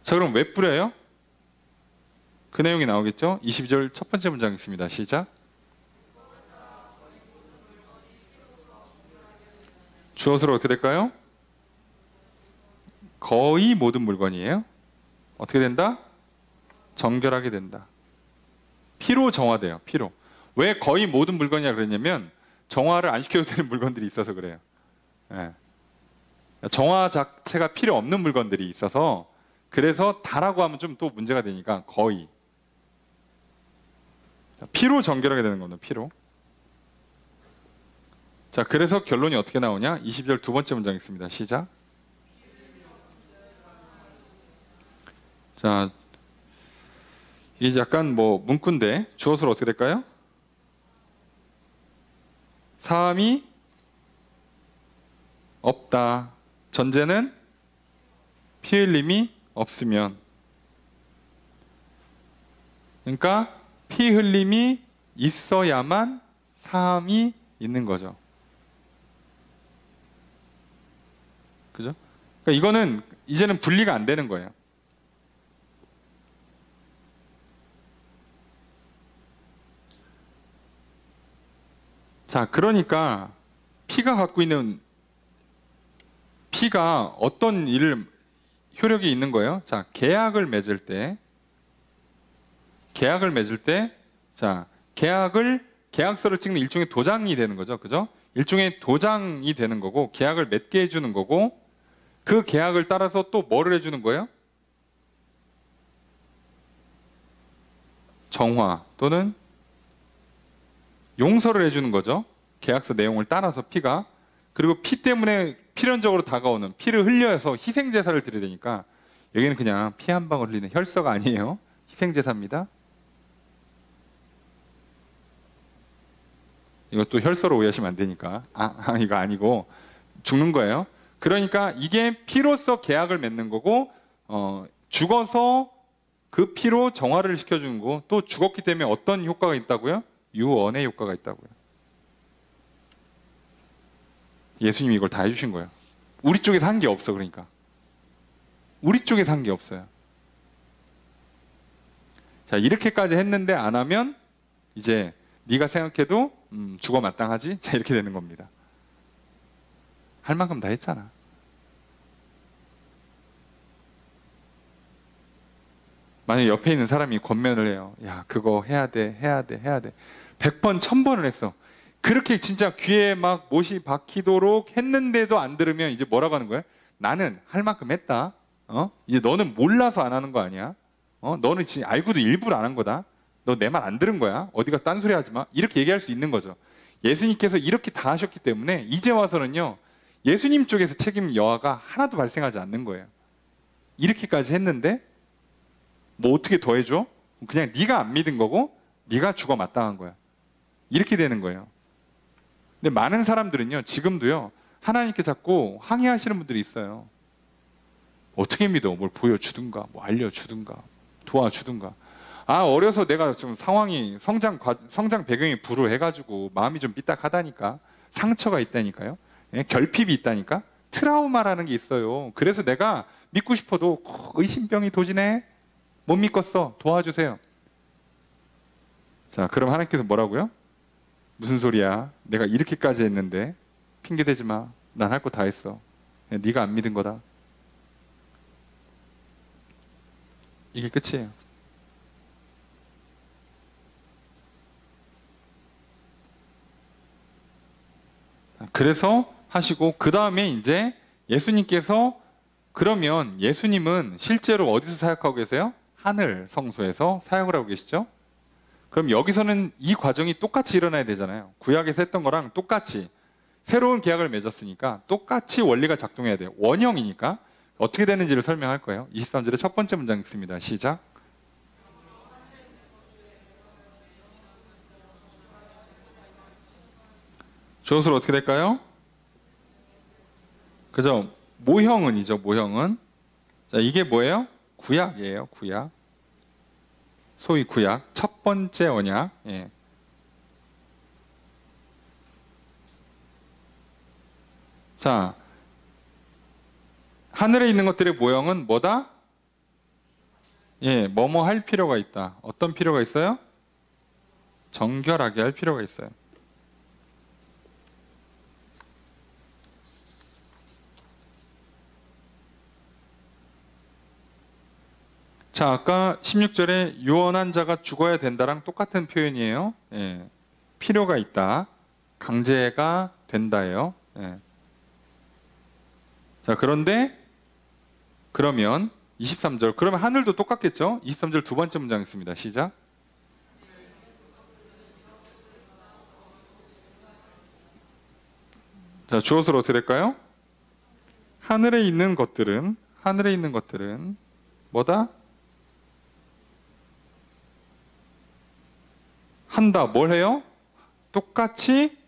A: 자, 그럼 왜 뿌려요? 그 내용이 나오겠죠? 22절 첫 번째 문장 있습니다. 시작. 주어서로 어떻게 될까요? 거의 모든 물건이에요. 어떻게 된다? 정결하게 된다. 피로 정화돼요. 피로. 왜 거의 모든 물건이라 그랬냐면 정화를 안 시켜도 되는 물건들이 있어서 그래요. 예. 정화 자체가 필요 없는 물건들이 있어서, 그래서 다라고 하면 좀 또 문제가 되니까 거의. 피로 정결하게 되는 겁니다. 피로. 자, 그래서 결론이 어떻게 나오냐? 20절 두 번째 문장 있습니다. 시작. 자, 이게 약간 문구인데 주어서로 어떻게 될까요? 사함이 없다. 전제는 피 흘림이 없으면. 그러니까 피 흘림이 있어야만 사함이 있는 거죠. 그죠? 그러니까 이거는 이제는 분리가 안 되는 거예요. 자, 그러니까 피가 갖고 있는, 피가 어떤 일을 효력이 있는 거예요. 자, 계약을 맺을 때, 자, 계약서를 찍는 일종의 도장이 되는 거죠. 그죠? 일종의 도장이 되는 거고, 계약을 맺게 해주는 거고, 그 계약을 따라서 또 뭐를 해주는 거예요? 정화 또는 용서를 해주는 거죠. 계약서 내용을 따라서 피가. 그리고 피 때문에 필연적으로 다가오는, 피를 흘려서 희생제사를 드려야 되니까 여기는 그냥 피 한 방울 흘리는 혈서가 아니에요. 희생제사입니다. 이것도 혈서로 오해하시면 안 되니까. 이거 아니고 죽는 거예요. 그러니까 이게 피로서 계약을 맺는 거고, 죽어서 그 피로 정화를 시켜주는 거고, 또 죽었기 때문에 어떤 효과가 있다고요? 유언의 효과가 있다고요. 예수님이 이걸 다 해주신 거예요. 우리 쪽에서 한 게 없어. 그러니까 우리 쪽에서 한 게 없어요. 자, 이렇게까지 했는데 안 하면 이제 네가 생각해도 죽어 마땅하지? 자, 이렇게 되는 겁니다. 할 만큼 다 했잖아. 만약에 옆에 있는 사람이 권면을 해요. 야, 그거 해야 돼. 100번, 1000번을 했어. 그렇게 진짜 귀에 막 못이 박히도록 했는데도 안 들으면 이제 뭐라고 하는 거예요? 나는 할 만큼 했다. 이제 너는 몰라서 안 하는 거 아니야? 너는 지금 알고도 일부러 안 한 거다. 너 내 말 안 들은 거야. 어디가 딴소리 하지 마. 이렇게 얘기할 수 있는 거죠. 예수님께서 이렇게 다 하셨기 때문에 이제 와서는요, 예수님 쪽에서 책임 여하가 하나도 발생하지 않는 거예요. 이렇게까지 했는데 뭐 어떻게 더 해줘? 그냥 네가 안 믿은 거고 네가 죽어 마땅한 거야. 이렇게 되는 거예요. 근데 많은 사람들은요, 지금도요, 하나님께 자꾸 항의하시는 분들이 있어요. 어떻게 믿어? 뭘 보여주든가, 뭐 알려주든가, 도와주든가. 어려서 내가 좀 상황이, 성장 배경이 불우해가지고 마음이 좀 삐딱하다니까, 상처가 있다니까요, 결핍이 있다니까, 트라우마라는 게 있어요. 그래서 내가 믿고 싶어도 의심병이 도지네. 못 믿겠어. 도와주세요. 자, 그럼 하나님께서 뭐라고요? 무슨 소리야? 내가 이렇게까지 했는데 핑계 대지 마. 난 할 거 다 했어. 네가 안 믿은 거다. 이게 끝이에요. 그래서 하시고, 그 다음에 이제 예수님께서, 그러면 예수님은 실제로 어디서 사역하고 계세요? 하늘 성소에서 사역을 하고 계시죠? 그럼 여기서는 이 과정이 똑같이 일어나야 되잖아요. 구약에서 했던 거랑 똑같이 새로운 계약을 맺었으니까 똑같이 원리가 작동해야 돼요. 원형이니까. 어떻게 되는지를 설명할 거예요. 23절의 첫 번째 문장 읽습니다. 시작. 저것으로 어떻게 될까요? 그죠? 모형은이죠. 모형은. 자, 이게 뭐예요? 구약이에요. 구약. 소위 구약. 첫 번째 언약. 예. 자, 하늘에 있는 것들의 모형은 뭐다? 예, 뭐뭐 할 필요가 있다. 어떤 필요가 있어요? 정결하게 할 필요가 있어요. 자, 아까 16절에 유언한 자가 죽어야 된다랑 똑같은 표현이에요. 예, 필요가 있다. 강제가 된다예요. 예. 자, 그런데 그러면 23절, 그러면 하늘도 똑같겠죠? 23절 두 번째 문장 있습니다. 시작. 자, 주어서로 어떻게 될까요? 하늘에 있는 것들은 뭐다? 한다. 뭘 해요? 똑같이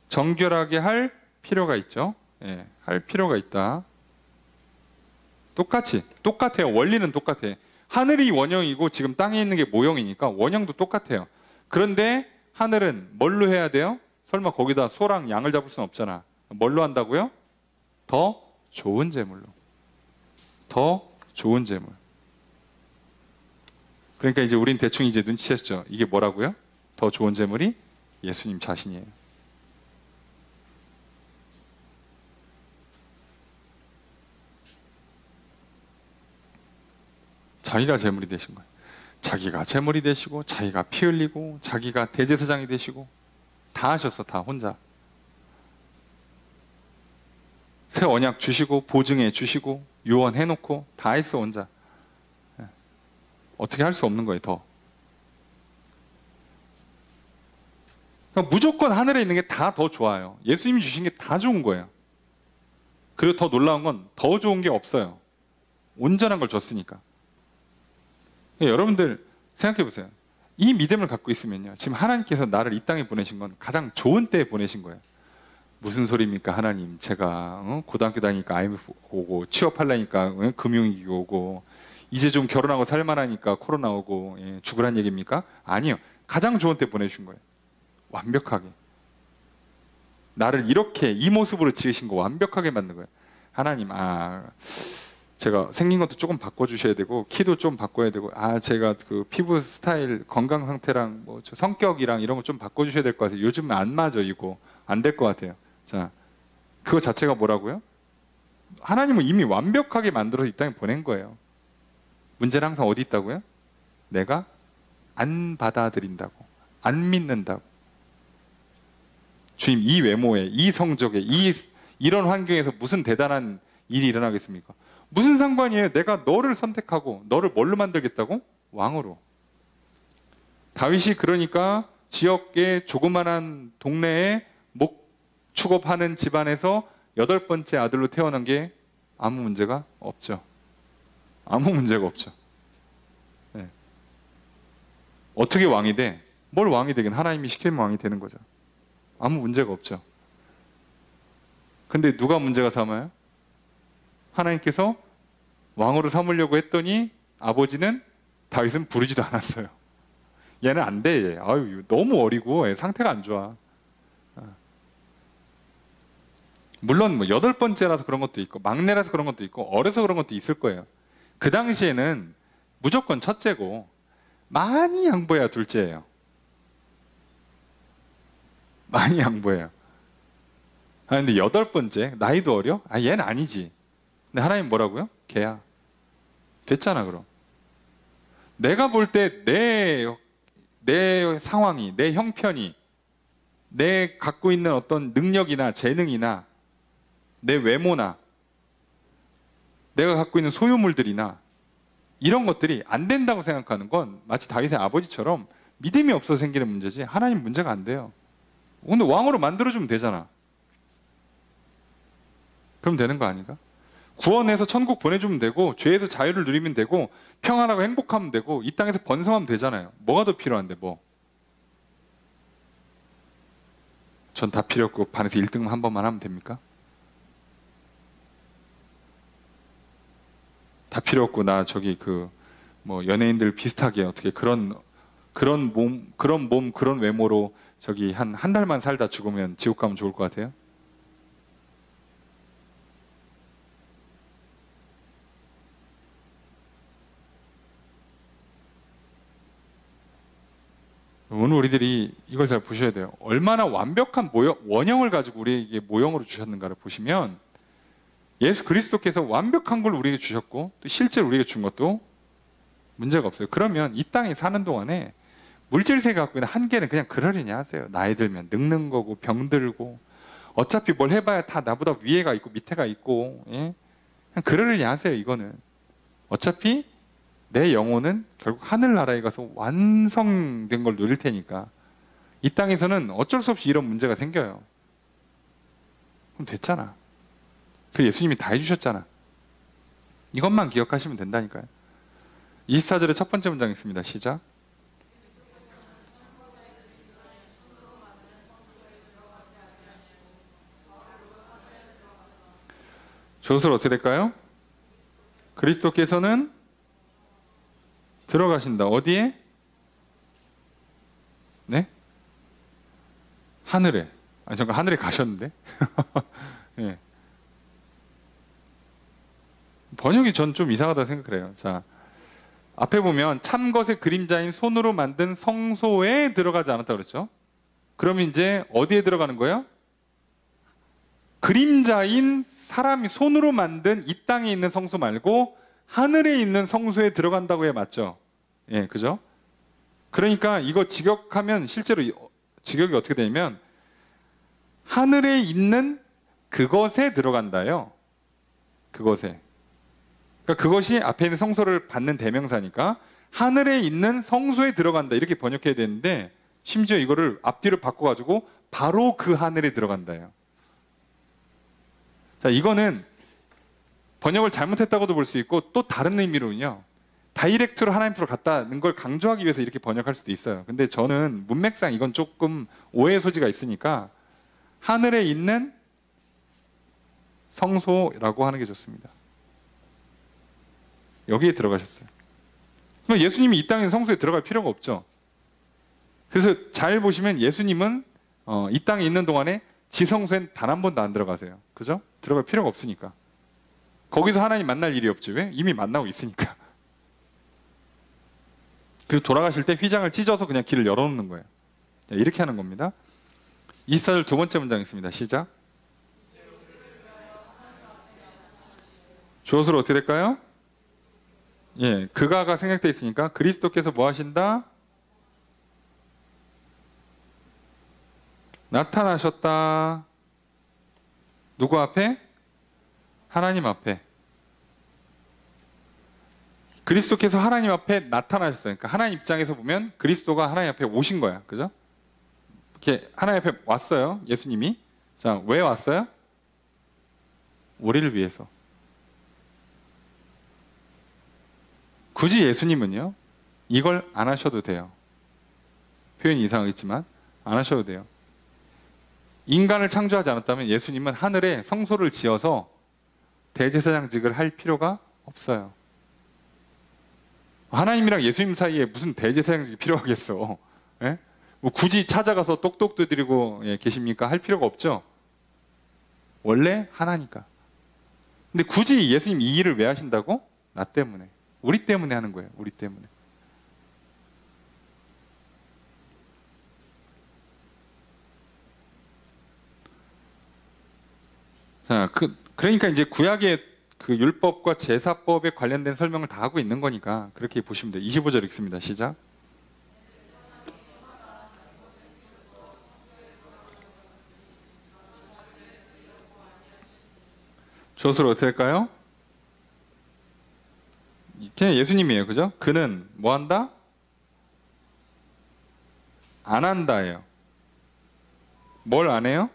A: 정결하게 할 필요가 있죠. 예, 할 필요가 있다. 똑같아요. 원리는 똑같아. 하늘이 원형이고 지금 땅에 있는 게 모형이니까 원형도 똑같아요. 그런데 하늘은 뭘로 해야 돼요? 설마 거기다 소랑 양을 잡을 수는 없잖아. 뭘로 한다고요? 더 좋은 제물로. 더 좋은 제물. 그러니까 이제 우린 대충 이제 눈치챘죠. 이게 뭐라고요? 더 좋은 제물이 예수님 자신이에요. 자기가 제물이 되신 거예요. 자기가 제물이 되시고, 자기가 피 흘리고, 자기가 대제사장이 되시고, 다 하셨어, 다 혼자. 새 언약 주시고, 보증해 주시고, 유언해놓고, 다 했어, 혼자. 어떻게 할 수 없는 거예요, 더. 그러니까 무조건 하늘에 있는 게 다 더 좋아요. 예수님이 주신 게 다 좋은 거예요. 그리고 더 놀라운 건 더 좋은 게 없어요. 온전한 걸 줬으니까. 그러니까 여러분들 생각해 보세요. 이 믿음을 갖고 있으면요, 지금 하나님께서 나를 이 땅에 보내신 건 가장 좋은 때에 보내신 거예요. 무슨 소리입니까 하나님, 제가 고등학교 다니니까 IMF 오고, 취업하려니까 금융위기 오고, 이제 좀 결혼하고 살만하니까 코로나 오고, 죽으란 얘기입니까? 아니요. 가장 좋은 때 보내주신 거예요. 완벽하게. 나를 이렇게 이 모습으로 지으신 거 완벽하게 만든 거예요. 하나님, 제가 생긴 것도 조금 바꿔주셔야 되고, 키도 좀 바꿔야 되고, 제가 그 피부 스타일, 건강 상태랑 뭐 저 성격이랑 이런 거 좀 바꿔주셔야 될 것 같아요. 요즘 안 맞아, 이거. 안 될 것 같아요. 자, 그거 자체가 뭐라고요? 하나님은 이미 완벽하게 만들어서 이 땅에 보낸 거예요. 문제는 항상 어디 있다고요? 내가 안 받아들인다고, 안 믿는다고. 주님, 이 외모에, 이 성적에, 이런 환경에서 무슨 대단한 일이 일어나겠습니까? 무슨 상관이에요? 내가 너를 선택하고 너를 뭘로 만들겠다고? 왕으로. 다윗이 그러니까 지역의 조그만한 동네에 목 축업하는 집안에서 8번째 아들로 태어난 게 아무 문제가 없죠. 아무 문제가 없죠. 네. 어떻게 왕이 돼? 뭘 왕이 되긴, 하나님이 시키면 왕이 되는 거죠. 아무 문제가 없죠. 근데 누가 문제가 삼아요? 하나님께서 왕으로 삼으려고 했더니 아버지는 다윗은 부르지도 않았어요. 얘는 안 돼. 얘. 너무 어리고 상태가 안 좋아. 물론 뭐 8번째라서 그런 것도 있고, 막내라서 그런 것도 있고, 어려서 그런 것도 있을 거예요. 그 당시에는 무조건 첫째고, 많이 양보해야 둘째예요. 많이 양보해요. 근데 8번째, 나이도 어려? 얘는 아니지. 근데 하나님 뭐라고요? 걔야. 됐잖아, 그럼. 내가 볼 때 내 상황이, 내 형편이, 내 갖고 있는 어떤 능력이나 재능이나, 내 외모나, 내가 갖고 있는 소유물들이나, 이런 것들이 안 된다고 생각하는 건 마치 다윗의 아버지처럼 믿음이 없어서 생기는 문제지, 하나님 문제가 안 돼요. 근데 왕으로 만들어주면 되잖아. 그럼 되는 거 아닌가? 구원해서 천국 보내주면 되고, 죄에서 자유를 누리면 되고, 평안하고 행복하면 되고, 이 땅에서 번성하면 되잖아요. 뭐가 더 필요한데 뭐? 전 다 필요 없고 반에서 1등만 한 번만 하면 됩니까? 다 필요 없고 나 저기 뭐 연예인들 비슷하게 어떻게 그런 몸, 그런 외모로 저기 한 달만 살다 죽으면 지옥 가면 좋을 것 같아요? 오늘 우리들이 이걸 잘 보셔야 돼요. 얼마나 완벽한 원형을 가지고 우리에게 모형으로 주셨는가를 보시면, 예수 그리스도께서 완벽한 걸 우리에게 주셨고, 또 실제로 우리에게 준 것도 문제가 없어요. 그러면 이 땅에 사는 동안에 물질 세계 갖고 있는 한계는 그냥 그러려니 하세요. 나이 들면 늙는 거고 병들고, 어차피 뭘 해봐야 다 나보다 위에가 있고 밑에가 있고, 그냥 그러려니 하세요. 이거는 어차피 내 영혼은 결국 하늘나라에 가서 완성된 걸 누릴 테니까 이 땅에서는 어쩔 수 없이 이런 문제가 생겨요. 그럼 됐잖아. 그 예수님이 다 해주셨잖아. 이것만 기억하시면 된다니까요. 24절의 첫 번째 문장 있습니다. 시작. 저것을 어떻게 될까요? 그리스도께서는 들어가신다. 어디에? 네? 하늘에. 잠깐, 하늘에 가셨는데? 네. 번역이 전 좀 이상하다고 생각을 해요. 자, 앞에 보면 참것의 그림자인 손으로 만든 성소에 들어가지 않았다 그랬죠? 그럼 이제 어디에 들어가는 거예요? 그림자인 사람이 손으로 만든 이 땅에 있는 성소 말고 하늘에 있는 성소에 들어간다고 해야 맞죠? 예, 그죠? 그러니까 이거 직역하면 실제로 직역이 어떻게 되냐면 하늘에 있는 그것에 들어간다요. 그것에. 그러니까 그것이 앞에 있는 성소를 받는 대명사니까 하늘에 있는 성소에 들어간다 이렇게 번역해야 되는데 심지어 이거를 앞뒤로 바꿔가지고 바로 그 하늘에 들어간다요. 자, 이거는 번역을 잘못했다고도 볼 수 있고 또 다른 의미로는요. 다이렉트로 하나님 앞으로 갔다는 걸 강조하기 위해서 이렇게 번역할 수도 있어요. 근데 저는 문맥상 이건 조금 오해의 소지가 있으니까 하늘에 있는 성소라고 하는 게 좋습니다. 여기에 들어가셨어요. 그럼 예수님이 이 땅에 성소에 들어갈 필요가 없죠. 그래서 잘 보시면 예수님은 이 땅에 있는 동안에 지성소엔 단 한 번도 안 들어가세요. 그죠? 들어갈 필요가 없으니까. 거기서 하나님 만날 일이 없지. 왜? 이미 만나고 있으니까. 그리고 돌아가실 때 휘장을 찢어서 그냥 길을 열어놓는 거예요. 이렇게 하는 겁니다. 24절 두 번째 문장 있습니다. 시작. 주어수로 어떻게 될까요? 예, 그가가 생략되어 있으니까 그리스도께서 뭐 하신다? 나타나셨다. 누구 앞에? 하나님 앞에. 그리스도께서 하나님 앞에 나타나셨어요. 그러니까 하나님 입장에서 보면 그리스도가 하나님 앞에 오신 거야. 그죠? 이렇게 하나님 앞에 왔어요. 예수님이. 자, 왜 왔어요? 우리를 위해서. 굳이 예수님은요, 이걸 안 하셔도 돼요. 표현이 이상하겠지만 안 하셔도 돼요. 인간을 창조하지 않았다면 예수님은 하늘에 성소를 지어서 대제사장직을 할 필요가 없어요. 하나님이랑 예수님 사이에 무슨 대제사장직이 필요하겠어? 예? 뭐 굳이 찾아가서 똑똑 두드리고 계십니까? 할 필요가 없죠. 원래 하나니까. 근데 굳이 예수님 이 일을 왜 하신다고? 나 때문에. 우리 때문에 하는 거예요. 우리 때문에. 자, 그러니까 이제 구약의 그 율법과 제사법에 관련된 설명을 다 하고 있는 거니까 그렇게 보시면 돼요. 25절 읽습니다. 시작. 주어수로 어떻게 할까요? 그냥 예수님이에요. 그죠? 그는 뭐 한다? 안 한다예요. 뭘 안 해요?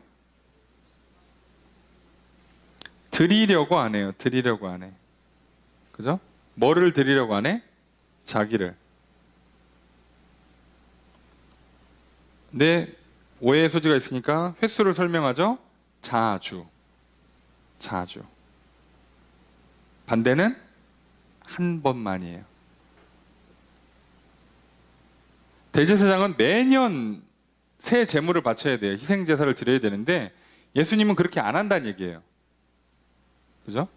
A: 드리려고 안 해요. 드리려고 안 해. 그죠? 뭐를 드리려고 안 해? 자기를. 근데 오해의 소지가 있으니까 횟수를 설명하죠. 자주. 자주. 반대는 한 번만이에요. 대제사장은 매년 새 제물을 바쳐야 돼요. 희생제사를 드려야 되는데 예수님은 그렇게 안 한다는 얘기예요. 그죠?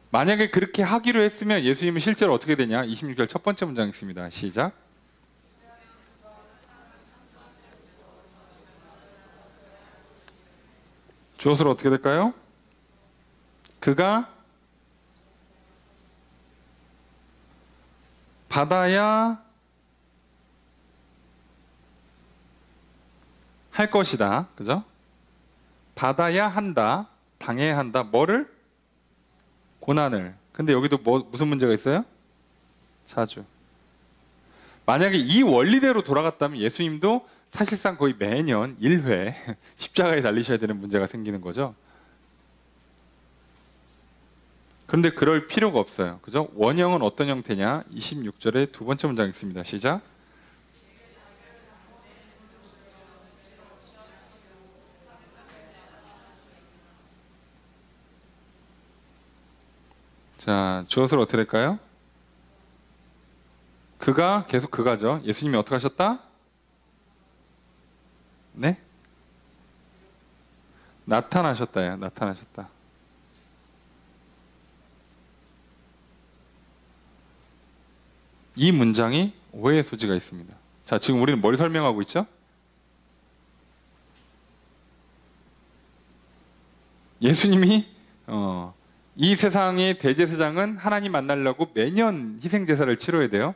A: 만약에 그렇게 하기로 했으면 예수님은 실제로 어떻게 되냐? 26절 첫 번째 문장 있습니다. 시작. 주어수로 어떻게 될까요? 그가 받아야 할 것이다. 그죠? 받아야 한다. 당해야 한다. 뭐를? 고난을. 근데 여기도 무슨 문제가 있어요? 자주. 만약에 이 원리대로 돌아갔다면 예수님도 사실상 거의 매년 1회 십자가에 달리셔야 되는 문제가 생기는 거죠. 그런데 그럴 필요가 없어요. 그죠? 원형은 어떤 형태냐? 26절의 두 번째 문장 읽습니다. 시작. 자, 주어서를 어떻게 할까요? 그가 계속 그가죠. 예수님이 어떻게 하셨다? 네? 나타나셨다요. 나타나셨다. 이 문장이 오해의 소지가 있습니다. 자, 지금 우리는 뭘 설명하고 있죠? 예수님이 이 세상의 대제사장은 하나님 만나려고 매년 희생제사를 치러야 돼요.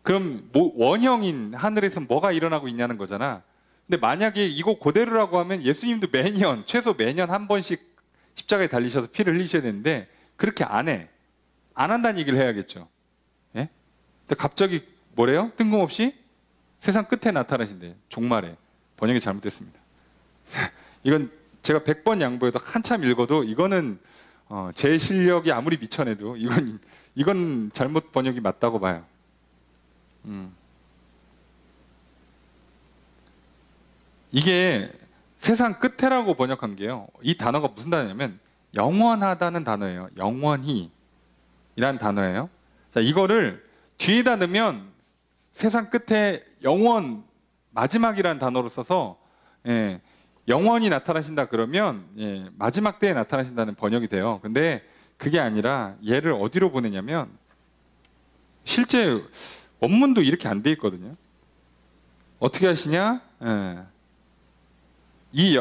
A: 그럼 원형인 하늘에서 뭐가 일어나고 있냐는 거잖아. 근데 만약에 이거 그대로라고 하면 예수님도 매년, 최소 매년 한 번씩 십자가에 달리셔서 피를 흘리셔야 되는데 그렇게 안 해. 안 한다는 얘기를 해야겠죠. 예? 근데 갑자기 뭐래요? 뜬금없이 세상 끝에 나타나신대. 종말에. 번역이 잘못됐습니다. 이건 제가 100번 양보해도 한참 읽어도 이거는 제 실력이 아무리 미쳐내도 이건 잘못 번역이 맞다고 봐요. 이게 세상 끝에라고 번역한 게요. 이 단어가 무슨 단어냐면 영원하다는 단어예요. 영원히 이란 단어예요. 자, 이거를 뒤에다 넣으면 세상 끝에 영원 마지막이라는 단어로 써서 영원히 나타나신다 그러면 마지막 때에 나타나신다는 번역이 돼요. 근데 그게 아니라 얘를 어디로 보내냐면 실제 원문도 이렇게 안 돼 있거든요. 어떻게 하시냐? 이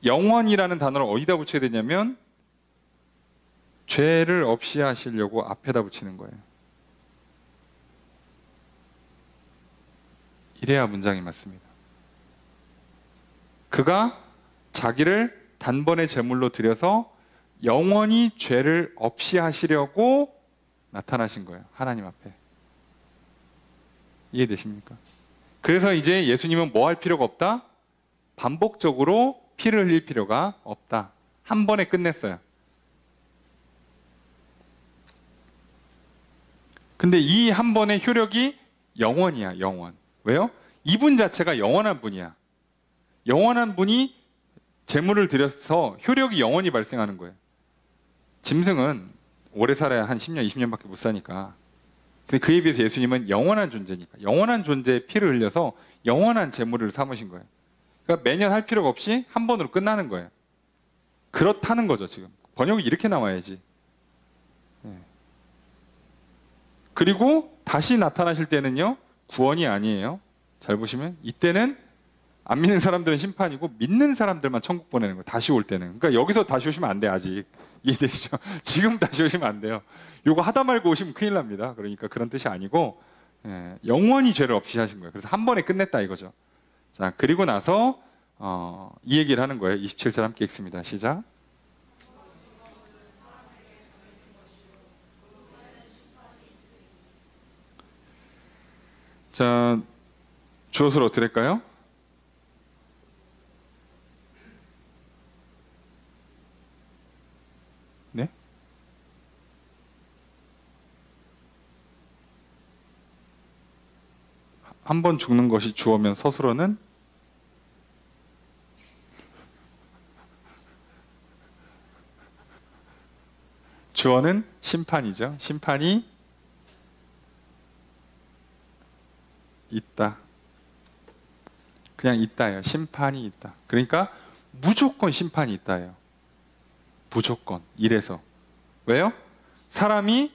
A: 영원이라는 단어를 어디다 붙여야 되냐면 죄를 없이 하시려고 앞에다 붙이는 거예요. 이래야 문장이 맞습니다. 그가 자기를 단번에 제물로 드려서 영원히 죄를 없이 하시려고 나타나신 거예요. 하나님 앞에. 이해되십니까? 그래서 이제 예수님은 뭐 할 필요가 없다? 반복적으로 피를 흘릴 필요가 없다. 한 번에 끝냈어요. 근데 이 한 번의 효력이 영원이야, 영원. 왜요? 이분 자체가 영원한 분이야. 영원한 분이 제물을 드려서 효력이 영원히 발생하는 거예요. 짐승은 오래 살아야 한 10년, 20년밖에 못 사니까. 근데 그에 비해서 예수님은 영원한 존재니까 영원한 존재의 피를 흘려서 영원한 제물을 삼으신 거예요. 그러니까 매년 할 필요가 없이 한 번으로 끝나는 거예요. 그렇다는 거죠, 지금. 번역이 이렇게 나와야지. 그리고 다시 나타나실 때는요, 구원이 아니에요. 잘 보시면 이때는 안 믿는 사람들은 심판이고 믿는 사람들만 천국 보내는 거예요. 다시 올 때는. 그러니까 여기서 다시 오시면 안 돼, 아직. 이해되시죠? 지금 다시 오시면 안 돼요. 요거 하다 말고 오시면 큰일 납니다. 그러니까 그런 뜻이 아니고 영원히 죄를 없이 하신 거예요. 그래서 한 번에 끝냈다 이거죠. 자, 그리고 나서 이 얘기를 하는 거예요. 27절 함께 읽습니다. 시작. 자, 주어서로 어떻게 될까요? 네? 한 번 죽는 것이 주어면 서술어는 주어는 심판이죠. 심판이 있다. 그냥 있다예요. 심판이 있다. 그러니까 무조건 심판이 있다예요. 무조건. 이래서. 왜요? 사람이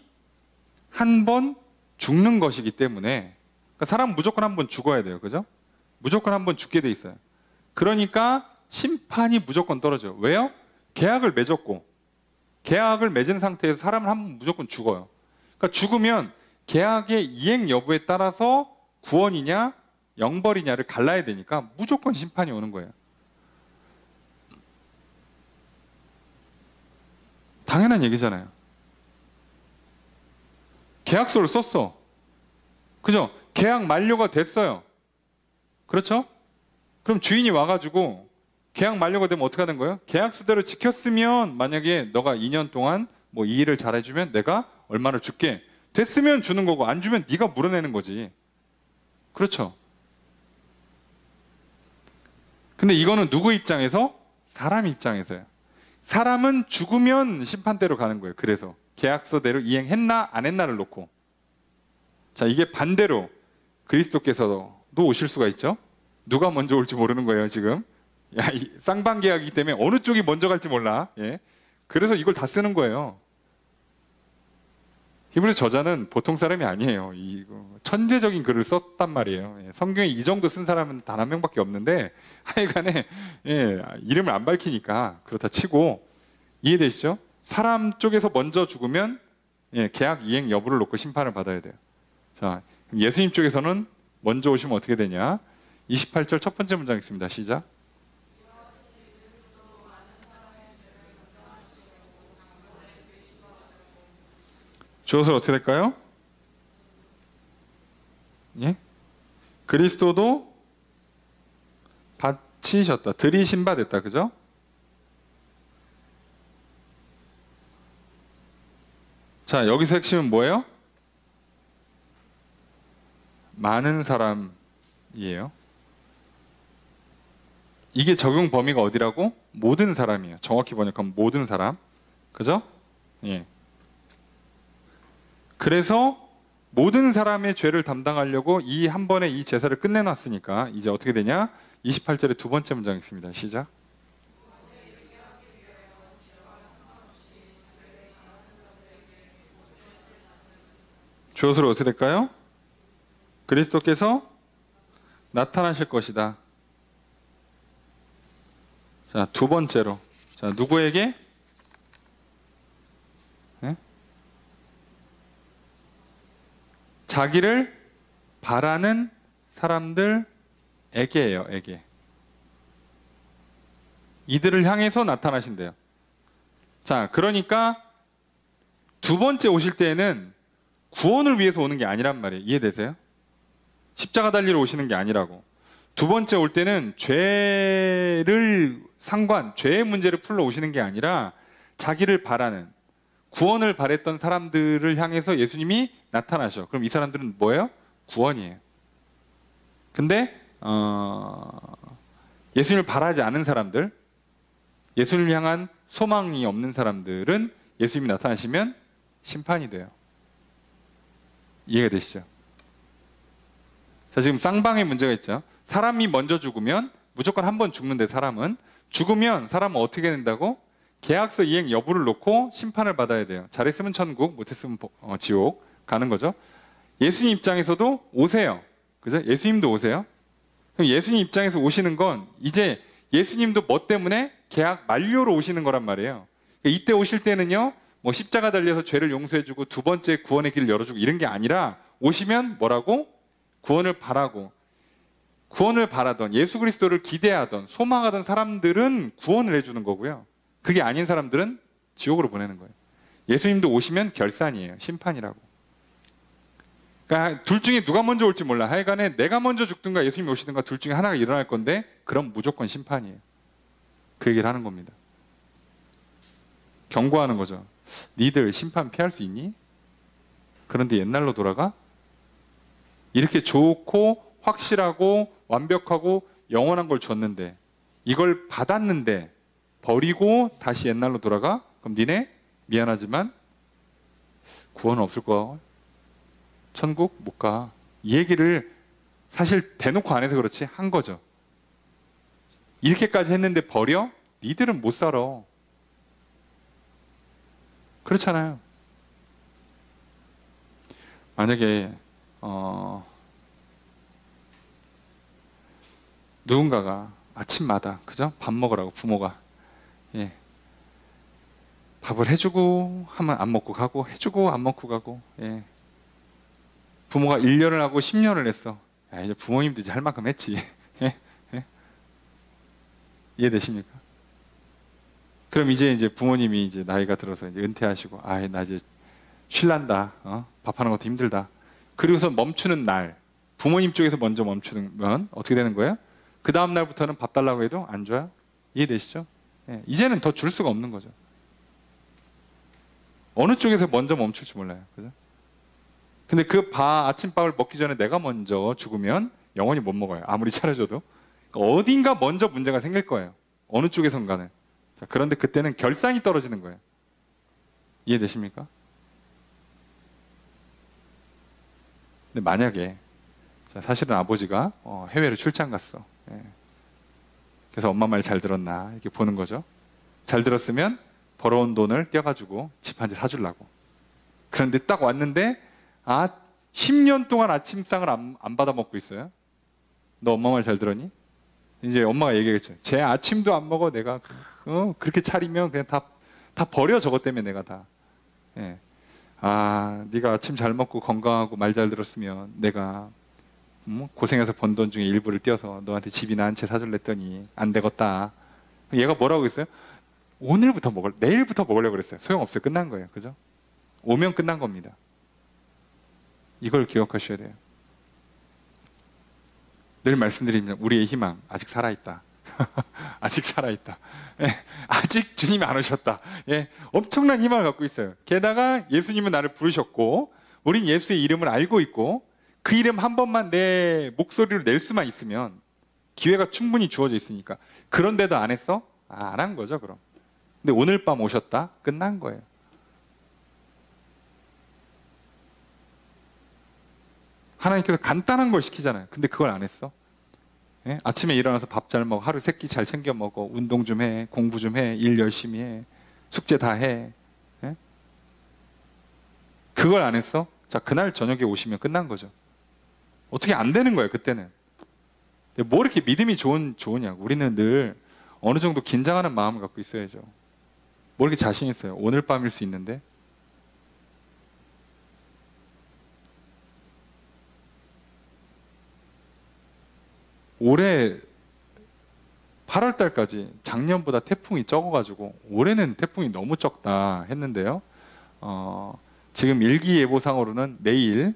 A: 한 번 죽는 것이기 때문에. 그러니까 사람은 무조건 한 번 죽어야 돼요. 그죠? 무조건 한 번 죽게 돼 있어요. 그러니까 심판이 무조건 떨어져요. 왜요? 계약을 맺었고 계약을 맺은 상태에서 사람은 한 번 무조건 죽어요. 그러니까 죽으면 계약의 이행 여부에 따라서 구원이냐 영벌이냐를 갈라야 되니까 무조건 심판이 오는 거예요. 당연한 얘기잖아요. 계약서를 썼어. 그죠? 계약 만료가 됐어요. 그렇죠? 그럼 주인이 와가지고 계약 만료가 되면 어떻게 하는 거예요? 계약서대로 지켰으면 만약에 너가 2년 동안 뭐 이 일을 잘해주면 내가 얼마를 줄게. 됐으면 주는 거고 안 주면 네가 물어내는 거지. 그렇죠? 근데 이거는 누구 입장에서? 사람 입장에서요. 사람은 죽으면 심판대로 가는 거예요. 그래서 계약서대로 이행했나 안 했나를 놓고. 자, 이게 반대로 그리스도께서도 오실 수가 있죠. 누가 먼저 올지 모르는 거예요, 지금. 야, 쌍방계약이기 때문에 어느 쪽이 먼저 갈지 몰라. 예. 그래서 이걸 다 쓰는 거예요. 히브리 저자는 보통 사람이 아니에요. 천재적인 글을 썼단 말이에요. 예. 성경에 이 정도 쓴 사람은 단 한 명밖에 없는데 하여간에 이름을 안 밝히니까 그렇다 치고 이해되시죠? 사람 쪽에서 먼저 죽으면 계약 이행 여부를 놓고 심판을 받아야 돼요. 자, 예수님 쪽에서는 먼저 오시면 어떻게 되냐? 28절 첫 번째 문장 있습니다. 시작. 주어서 어떻게 될까요? 예? 그리스도도 바치셨다. 들이신 바 됐다. 그죠? 자, 여기서 핵심은 뭐예요? 많은 사람이에요. 이게 적용 범위가 어디라고? 모든 사람이에요. 정확히 번역하면 모든 사람. 그죠? 예. 그래서 모든 사람의 죄를 담당하려고 이 한 번에 이 제사를 끝내놨으니까 이제 어떻게 되냐? 28절의 두 번째 문장 있습니다. 시작. 주어서로 어떻게 될까요? 그리스도께서 나타나실 것이다. 자, 두 번째로. 자, 누구에게? 네? 자기를 바라는 사람들에게예요. 에게. 이들을 향해서 나타나신대요. 자, 그러니까 두 번째 오실 때에는 구원을 위해서 오는 게 아니란 말이에요. 이해되세요? 십자가 달리러 오시는 게 아니라고. 두 번째 올 때는 죄의 문제를 풀러 오시는 게 아니라 자기를 바라는, 구원을 바랬던 사람들을 향해서 예수님이 나타나셔. 그럼 이 사람들은 뭐예요? 구원이에요. 근데 예수님을 바라지 않은 사람들, 예수님을 향한 소망이 없는 사람들은 예수님이 나타나시면 심판이 돼요. 이해가 되시죠? 자, 지금 쌍방의 문제가 있죠. 사람이 먼저 죽으면 무조건 한 번 죽는데, 사람은 어떻게 된다고? 계약서 이행 여부를 놓고 심판을 받아야 돼요. 잘했으면 천국, 못했으면 지옥 가는 거죠. 예수님 입장에서도 오세요. 그죠? 예수님도 오세요. 그럼 예수님 입장에서 오시는 건 이제 예수님도 뭐 때문에? 계약 만료로 오시는 거란 말이에요. 이때 오실 때는요, 뭐 십자가 달려서 죄를 용서해주고 두 번째 구원의 길을 열어주고 이런 게 아니라, 오시면 뭐라고? 구원을 바라던, 예수 그리스도를 기대하던, 소망하던 사람들은 구원을 해주는 거고요. 그게 아닌 사람들은 지옥으로 보내는 거예요. 예수님도 오시면 결산이에요. 심판이라고. 그러니까 둘 중에 누가 먼저 올지 몰라. 하여간에 내가 먼저 죽든가 예수님이 오시든가 둘 중에 하나가 일어날 건데, 그럼 무조건 심판이에요. 그 얘기를 하는 겁니다. 경고하는 거죠. 니들 심판 피할 수 있니? 그런데 옛날로 돌아가? 이렇게 좋고 확실하고 완벽하고 영원한 걸 줬는데, 이걸 받았는데 버리고 다시 옛날로 돌아가? 그럼 니네 미안하지만 구원은 없을 거야. 천국 못 가. 이 얘기를 사실 대놓고 안 해서 그렇지 한 거죠. 이렇게까지 했는데 버려? 니들은 못 살아. 그렇잖아요. 만약에 누군가가 아침마다, 그죠? 밥 먹으라고 부모가 밥을 해주고 하면 안 먹고 가고, 해주고 안 먹고 가고, 부모가 1년을 하고 10년을 했어. 야, 이제 부모님도 이제 할 만큼 했지. 이해되십니까? 그럼 이제 부모님이 이제 나이가 들어서 이제 은퇴하시고, 나 이제 쉴란다. 밥하는 것도 힘들다. 그리고서 멈추는 날, 부모님 쪽에서 먼저 멈추면 어떻게 되는 거예요? 그 다음 날부터는 밥 달라고 해도 안 줘요? 이해되시죠? 이제는 더 줄 수가 없는 거죠. 어느 쪽에서 먼저 멈출지 몰라요. 그죠? 근데 그 아침밥을 먹기 전에 내가 먼저 죽으면 영원히 못 먹어요. 아무리 차려줘도. 그러니까 어딘가 먼저 문제가 생길 거예요. 어느 쪽에선가는. 자, 그런데 그때는 결산이 떨어지는 거예요. 이해되십니까? 근데 만약에 사실은 아버지가 해외로 출장 갔어. 그래서 엄마 말 잘 들었나 이렇게 보는 거죠. 잘 들었으면 벌어온 돈을 떼어가지고 집 한 채 사주려고. 그런데 딱 왔는데 10년 동안 아침상을 안 받아 먹고 있어요. 너 엄마 말 잘 들었니? 이제 엄마가 얘기하겠죠. 쟤 아침도 안 먹어. 내가 그렇게 차리면 그냥 다 다 버려, 저것 때문에 내가 다. 예. 아, 네가 아침 잘 먹고 건강하고 말 잘 들었으면 내가 고생해서 번 돈 중에 일부를 떼어서 너한테 집이나 한 채 사줄랬더니 안 되겠다. 얘가 뭐라고 했어요? 내일부터 먹으려고 그랬어요. 소용없어요. 끝난 거예요. 그죠? 오면 끝난 겁니다. 이걸 기억하셔야 돼요. 늘 말씀드리면 우리의 희망 아직 살아있다. 아직 살아있다. 예, 아직 주님이 안 오셨다. 예, 엄청난 희망을 갖고 있어요. 게다가 예수님은 나를 부르셨고 우린 예수의 이름을 알고 있고 그 이름 한 번만 내 목소리로 낼 수만 있으면 기회가 충분히 주어져 있으니까. 그런데도 안 했어? 안 한 거죠 그럼. 근데 오늘 밤 오셨다? 끝난 거예요. 하나님께서 간단한 걸 시키잖아요. 근데 그걸 안 했어. 예? 아침에 일어나서 밥 잘 먹어, 하루 3끼 잘 챙겨 먹어, 운동 좀 해, 공부 좀 해, 일 열심히 해, 숙제 다 해. 예? 그걸 안 했어? 자, 그날 저녁에 오시면 끝난 거죠. 어떻게 안 되는 거예요 그때는. 뭐 이렇게 믿음이 좋으냐고. 우리는 늘 어느 정도 긴장하는 마음을 갖고 있어야죠. 뭐 이렇게 자신 있어요. 오늘 밤일 수 있는데. 올해 8월 달까지 작년보다 태풍이 적어가지고 올해는 태풍이 너무 적다 했는데요. 지금 일기예보상으로는 내일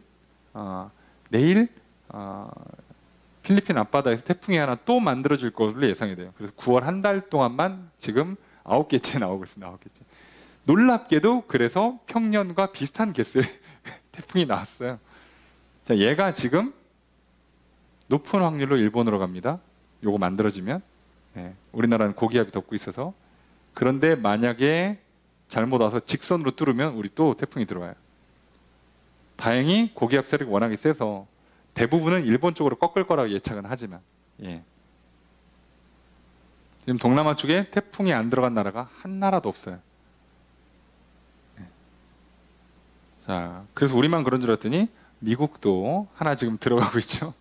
A: 필리핀 앞바다에서 태풍이 하나 또 만들어질 것으로 예상이 돼요. 그래서 9월 한 달 동안만 지금 9개째 나오고 있습니다. 9개째. 놀랍게도 그래서 평년과 비슷한 개수의 태풍이 나왔어요. 자, 얘가 지금 높은 확률로 일본으로 갑니다. 요거 만들어지면. 예, 우리나라는 고기압이 덮고 있어서. 그런데 만약에 잘못 와서 직선으로 뚫으면 우리 또 태풍이 들어와요. 다행히 고기압 세력이 워낙에 세서 대부분은 일본 쪽으로 꺾을 거라고 예측은 하지만, 예. 지금 동남아 쪽에 태풍이 안 들어간 나라가 한 나라도 없어요. 예. 자, 그래서 우리만 그런 줄 알았더니 미국도 하나 지금 들어가고 있죠.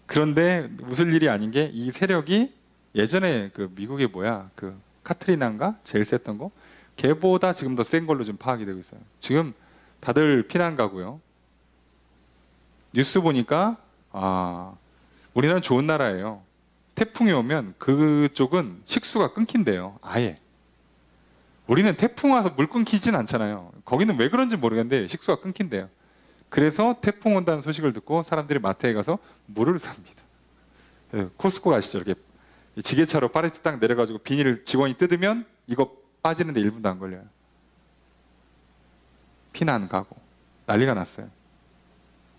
A: 그런데 웃을 일이 아닌 게 이 세력이 예전에 그 미국의 그 카트리나인가 제일 셌던 거, 걔보다 지금 더 센 걸로 좀 파악이 되고 있어요. 지금 다들 피난 가고요. 뉴스 보니까 우리나라는 좋은 나라예요. 태풍이 오면 그쪽은 식수가 끊긴대요. 아예. 우리는 태풍 와서 물 끊기진 않잖아요. 거기는 왜 그런지 모르겠는데 식수가 끊긴대요. 그래서 태풍 온다는 소식을 듣고 사람들이 마트에 가서 물을 삽니다. 코스코 가시죠. 이렇게 지게차로 팔레트 딱 내려가지고 비닐을 직원이 뜯으면 이거 빠지는데 1분도 안 걸려요. 피난 가고 난리가 났어요.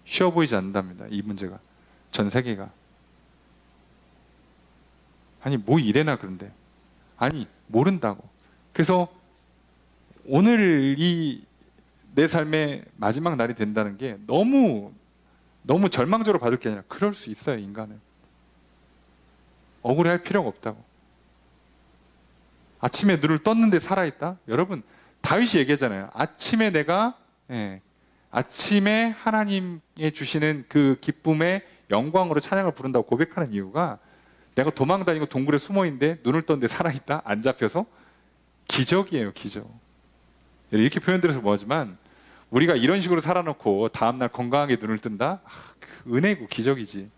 A: 쉬워 보이지 않는답니다. 이 문제가. 전 세계가. 아니 뭐 이래나 그런데. 아니 모른다고. 그래서 오늘이 내 삶의 마지막 날이 된다는 게 너무 절망적으로 받을 게 아니라 그럴 수 있어요. 인간은. 억울해할 필요가 없다고. 아침에 눈을 떴는데 살아있다? 여러분 다윗이 얘기하잖아요. 아침에 하나님의 주시는 그 기쁨의 영광으로 찬양을 부른다고 고백하는 이유가 내가 도망다니고 동굴에 숨어있는데 눈을 떴는데 살아있다? 안 잡혀서? 기적이에요. 기적. 이렇게 표현드려서 뭐하지만 우리가 이런 식으로 살아놓고 다음날 건강하게 눈을 뜬다? 그 은혜고 기적이지.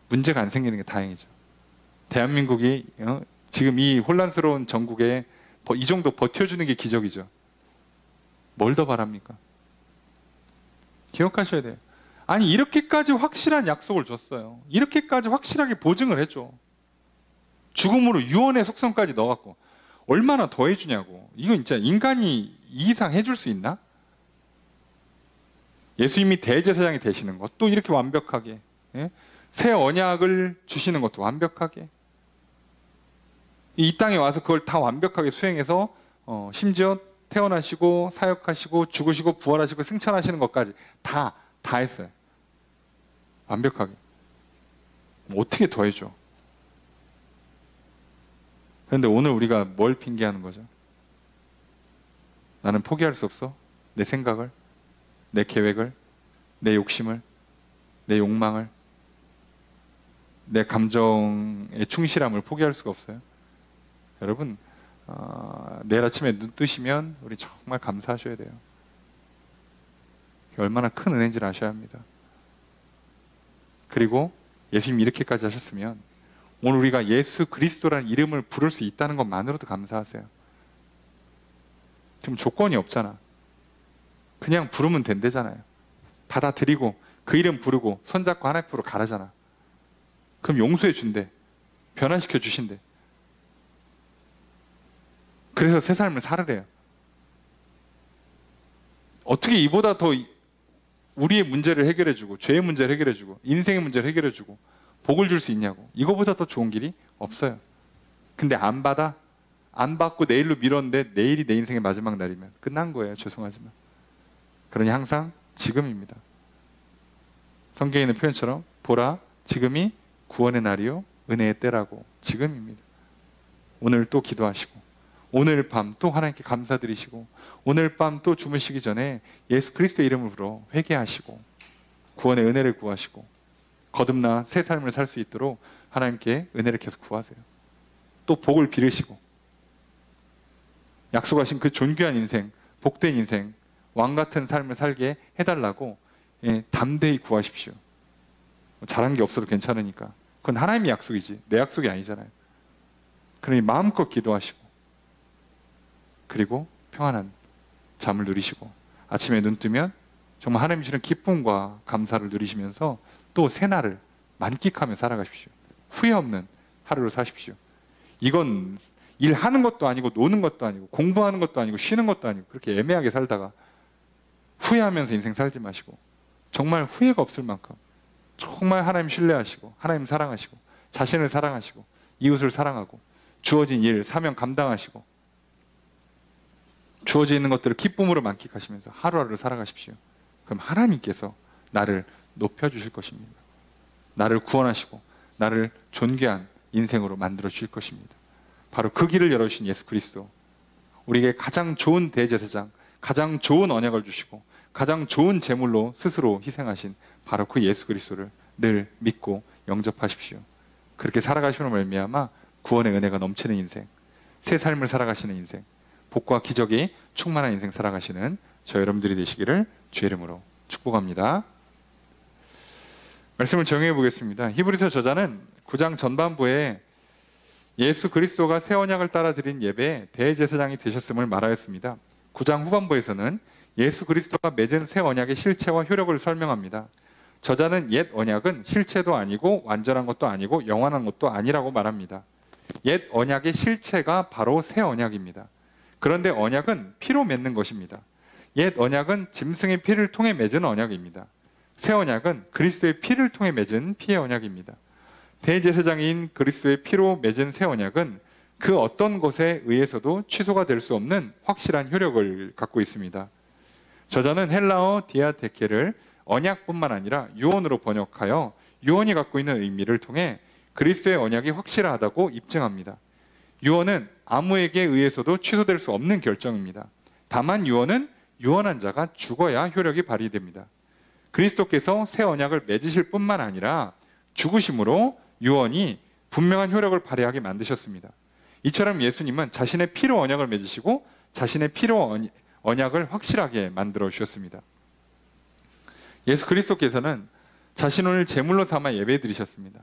A: 문제가 안 생기는 게 다행이죠. 대한민국이 지금 이 혼란스러운 전국에 이 정도 버텨주는 게 기적이죠. 뭘 더 바랍니까? 기억하셔야 돼요. 아니 이렇게까지 확실한 약속을 줬어요. 이렇게까지 확실하게 보증을 해줘. 죽음으로 유언의 속성까지 넣어갖고 얼마나 더 해주냐고. 이건 진짜 인간이 이 이상 해줄 수 있나? 예수님이 대제사장이 되시는 것도 이렇게 완벽하게, 새 언약을 주시는 것도 완벽하게, 이 땅에 와서 그걸 다 완벽하게 수행해서 심지어 태어나시고 사역하시고 죽으시고 부활하시고 승천하시는 것까지 다 했어요. 완벽하게. 어떻게 더 해줘? 그런데 오늘 우리가 뭘 핑계하는 거죠? 나는 포기할 수 없어? 내 생각을, 내 계획을, 내 욕심을, 내 욕망을, 내 감정의 충실함을 포기할 수가 없어요. 여러분, 내일 아침에 눈 뜨시면 우리 정말 감사하셔야 돼요. 얼마나 큰 은혜인지를 아셔야 합니다. 그리고 예수님이 이렇게까지 하셨으면 오늘 우리가 예수 그리스도라는 이름을 부를 수 있다는 것만으로도 감사하세요. 지금 조건이 없잖아. 그냥 부르면 된대잖아요. 받아들이고 그 이름 부르고 손잡고 하나님 앞으로 가라잖아. 그럼 용서해 준대. 변화시켜 주신대. 그래서 새 삶을 살으래요. 어떻게 이보다 더 우리의 문제를 해결해 주고 죄의 문제를 해결해 주고 인생의 문제를 해결해 주고 복을 줄 수 있냐고. 이거보다 더 좋은 길이 없어요. 근데 안 받아? 안 받고 내일로 미뤘는데 내일이 내 인생의 마지막 날이면 끝난 거예요. 죄송하지만. 그러니 항상 지금입니다. 성경에 있는 표현처럼 보라 지금이 구원의 날이요 은혜의 때라고. 지금입니다. 오늘 또 기도하시고 오늘 밤 또 하나님께 감사드리시고 오늘 밤 또 주무시기 전에 예수 그리스도의 이름으로 회개하시고 구원의 은혜를 구하시고 거듭나 새 삶을 살 수 있도록 하나님께 은혜를 계속 구하세요. 또 복을 빌으시고 약속하신 그 존귀한 인생, 복된 인생, 왕같은 삶을 살게 해달라고 담대히 구하십시오. 잘한 게 없어도 괜찮으니까. 그건 하나님의 약속이지 내 약속이 아니잖아요. 그러니 마음껏 기도하시고 그리고 평안한 잠을 누리시고 아침에 눈 뜨면 정말 하나님이 주는 기쁨과 감사를 누리시면서 또 새날을 만끽하며 살아가십시오. 후회 없는 하루를 사십시오. 이건 일하는 것도 아니고 노는 것도 아니고 공부하는 것도 아니고 쉬는 것도 아니고 그렇게 애매하게 살다가 후회하면서 인생 살지 마시고 정말 후회가 없을 만큼 정말 하나님 신뢰하시고 하나님 사랑하시고 자신을 사랑하시고 이웃을 사랑하고 주어진 일, 사명 감당하시고 주어져 있는 것들을 기쁨으로 만끽하시면서 하루하루를 살아가십시오. 그럼 하나님께서 나를 높여주실 것입니다. 나를 구원하시고 나를 존귀한 인생으로 만들어 주실 것입니다. 바로 그 길을 열어주신 예수 그리스도, 우리에게 가장 좋은 대제사장, 가장 좋은 언약을 주시고 가장 좋은 제물로 스스로 희생하신 바로 그 예수 그리스도를 늘 믿고 영접하십시오. 그렇게 살아가시는 말미암아 구원의 은혜가 넘치는 인생, 새 삶을 살아가시는 인생, 복과 기적이 충만한 인생 살아가시는 저 여러분들이 되시기를 주의 이름으로 축복합니다. 말씀을 정리해 보겠습니다. 히브리서 저자는 9장 전반부에 예수 그리스도가 새 언약을 따라 드린 예배에 대제사장이 되셨음을 말하였습니다. 9장 후반부에서는 예수 그리스도가 맺은 새 언약의 실체와 효력을 설명합니다. 저자는 옛 언약은 실체도 아니고 완전한 것도 아니고 영원한 것도 아니라고 말합니다. 옛 언약의 실체가 바로 새 언약입니다. 그런데 언약은 피로 맺는 것입니다. 옛 언약은 짐승의 피를 통해 맺은 언약입니다. 새 언약은 그리스도의 피를 통해 맺은 피의 언약입니다. 대제사장인 그리스도의 피로 맺은 새 언약은 그 어떤 것에 의해서도 취소가 될 수 없는 확실한 효력을 갖고 있습니다. 저자는 헬라어 디아테케를 언약뿐만 아니라 유언으로 번역하여 유언이 갖고 있는 의미를 통해 그리스도의 언약이 확실하다고 입증합니다. 유언은 아무에게 의해서도 취소될 수 없는 결정입니다. 다만 유언은 유언한 자가 죽어야 효력이 발휘됩니다. 그리스도께서 새 언약을 맺으실 뿐만 아니라 죽으심으로 유언이 분명한 효력을 발휘하게 만드셨습니다. 이처럼 예수님은 자신의 피로 언약을 맺으시고 자신의 피로 언약을 확실하게 만들어 주셨습니다. 예수 그리스도께서는 자신을 제물로 삼아 예배 드리셨습니다.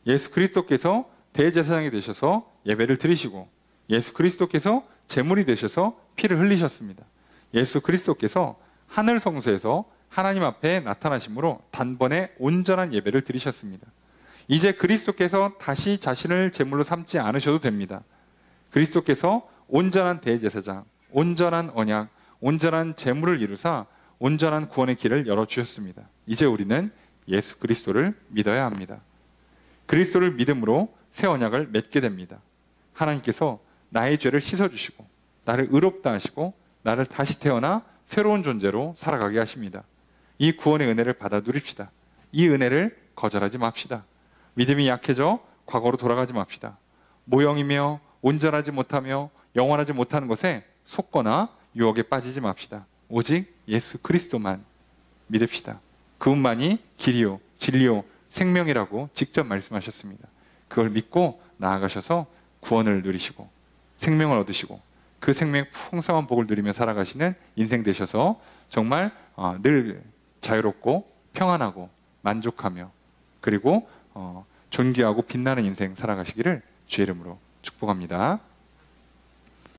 A: 예수 그리스도께서 대제사장이 되셔서 예배를 드리시고 예수 그리스도께서 제물이 되셔서 피를 흘리셨습니다. 예수 그리스도께서 하늘 성소에서 하나님 앞에 나타나심으로 단번에 온전한 예배를 드리셨습니다. 이제 그리스도께서 다시 자신을 제물로 삼지 않으셔도 됩니다. 그리스도께서 온전한 대제사장, 온전한 언약, 온전한 제물을 이루사 온전한 구원의 길을 열어주셨습니다. 이제 우리는 예수 그리스도를 믿어야 합니다. 그리스도를 믿음으로 새 언약을 맺게 됩니다. 하나님께서 나의 죄를 씻어주시고 나를 의롭다 하시고 나를 다시 태어나 새로운 존재로 살아가게 하십니다. 이 구원의 은혜를 받아 누립시다. 이 은혜를 거절하지 맙시다. 믿음이 약해져 과거로 돌아가지 맙시다. 모형이며 온전하지 못하며 영원하지 못하는 것에 속거나 유혹에 빠지지 맙시다. 오직 예수 그리스도만 믿읍시다. 그분만이 길이요 진리요 생명이라고 직접 말씀하셨습니다. 그걸 믿고 나아가셔서 구원을 누리시고 생명을 얻으시고 그 생명의 풍성한 복을 누리며 살아가시는 인생 되셔서 정말 늘 자유롭고 평안하고 만족하며 그리고 존귀하고 빛나는 인생 살아가시기를 주의 이름으로 축복합니다.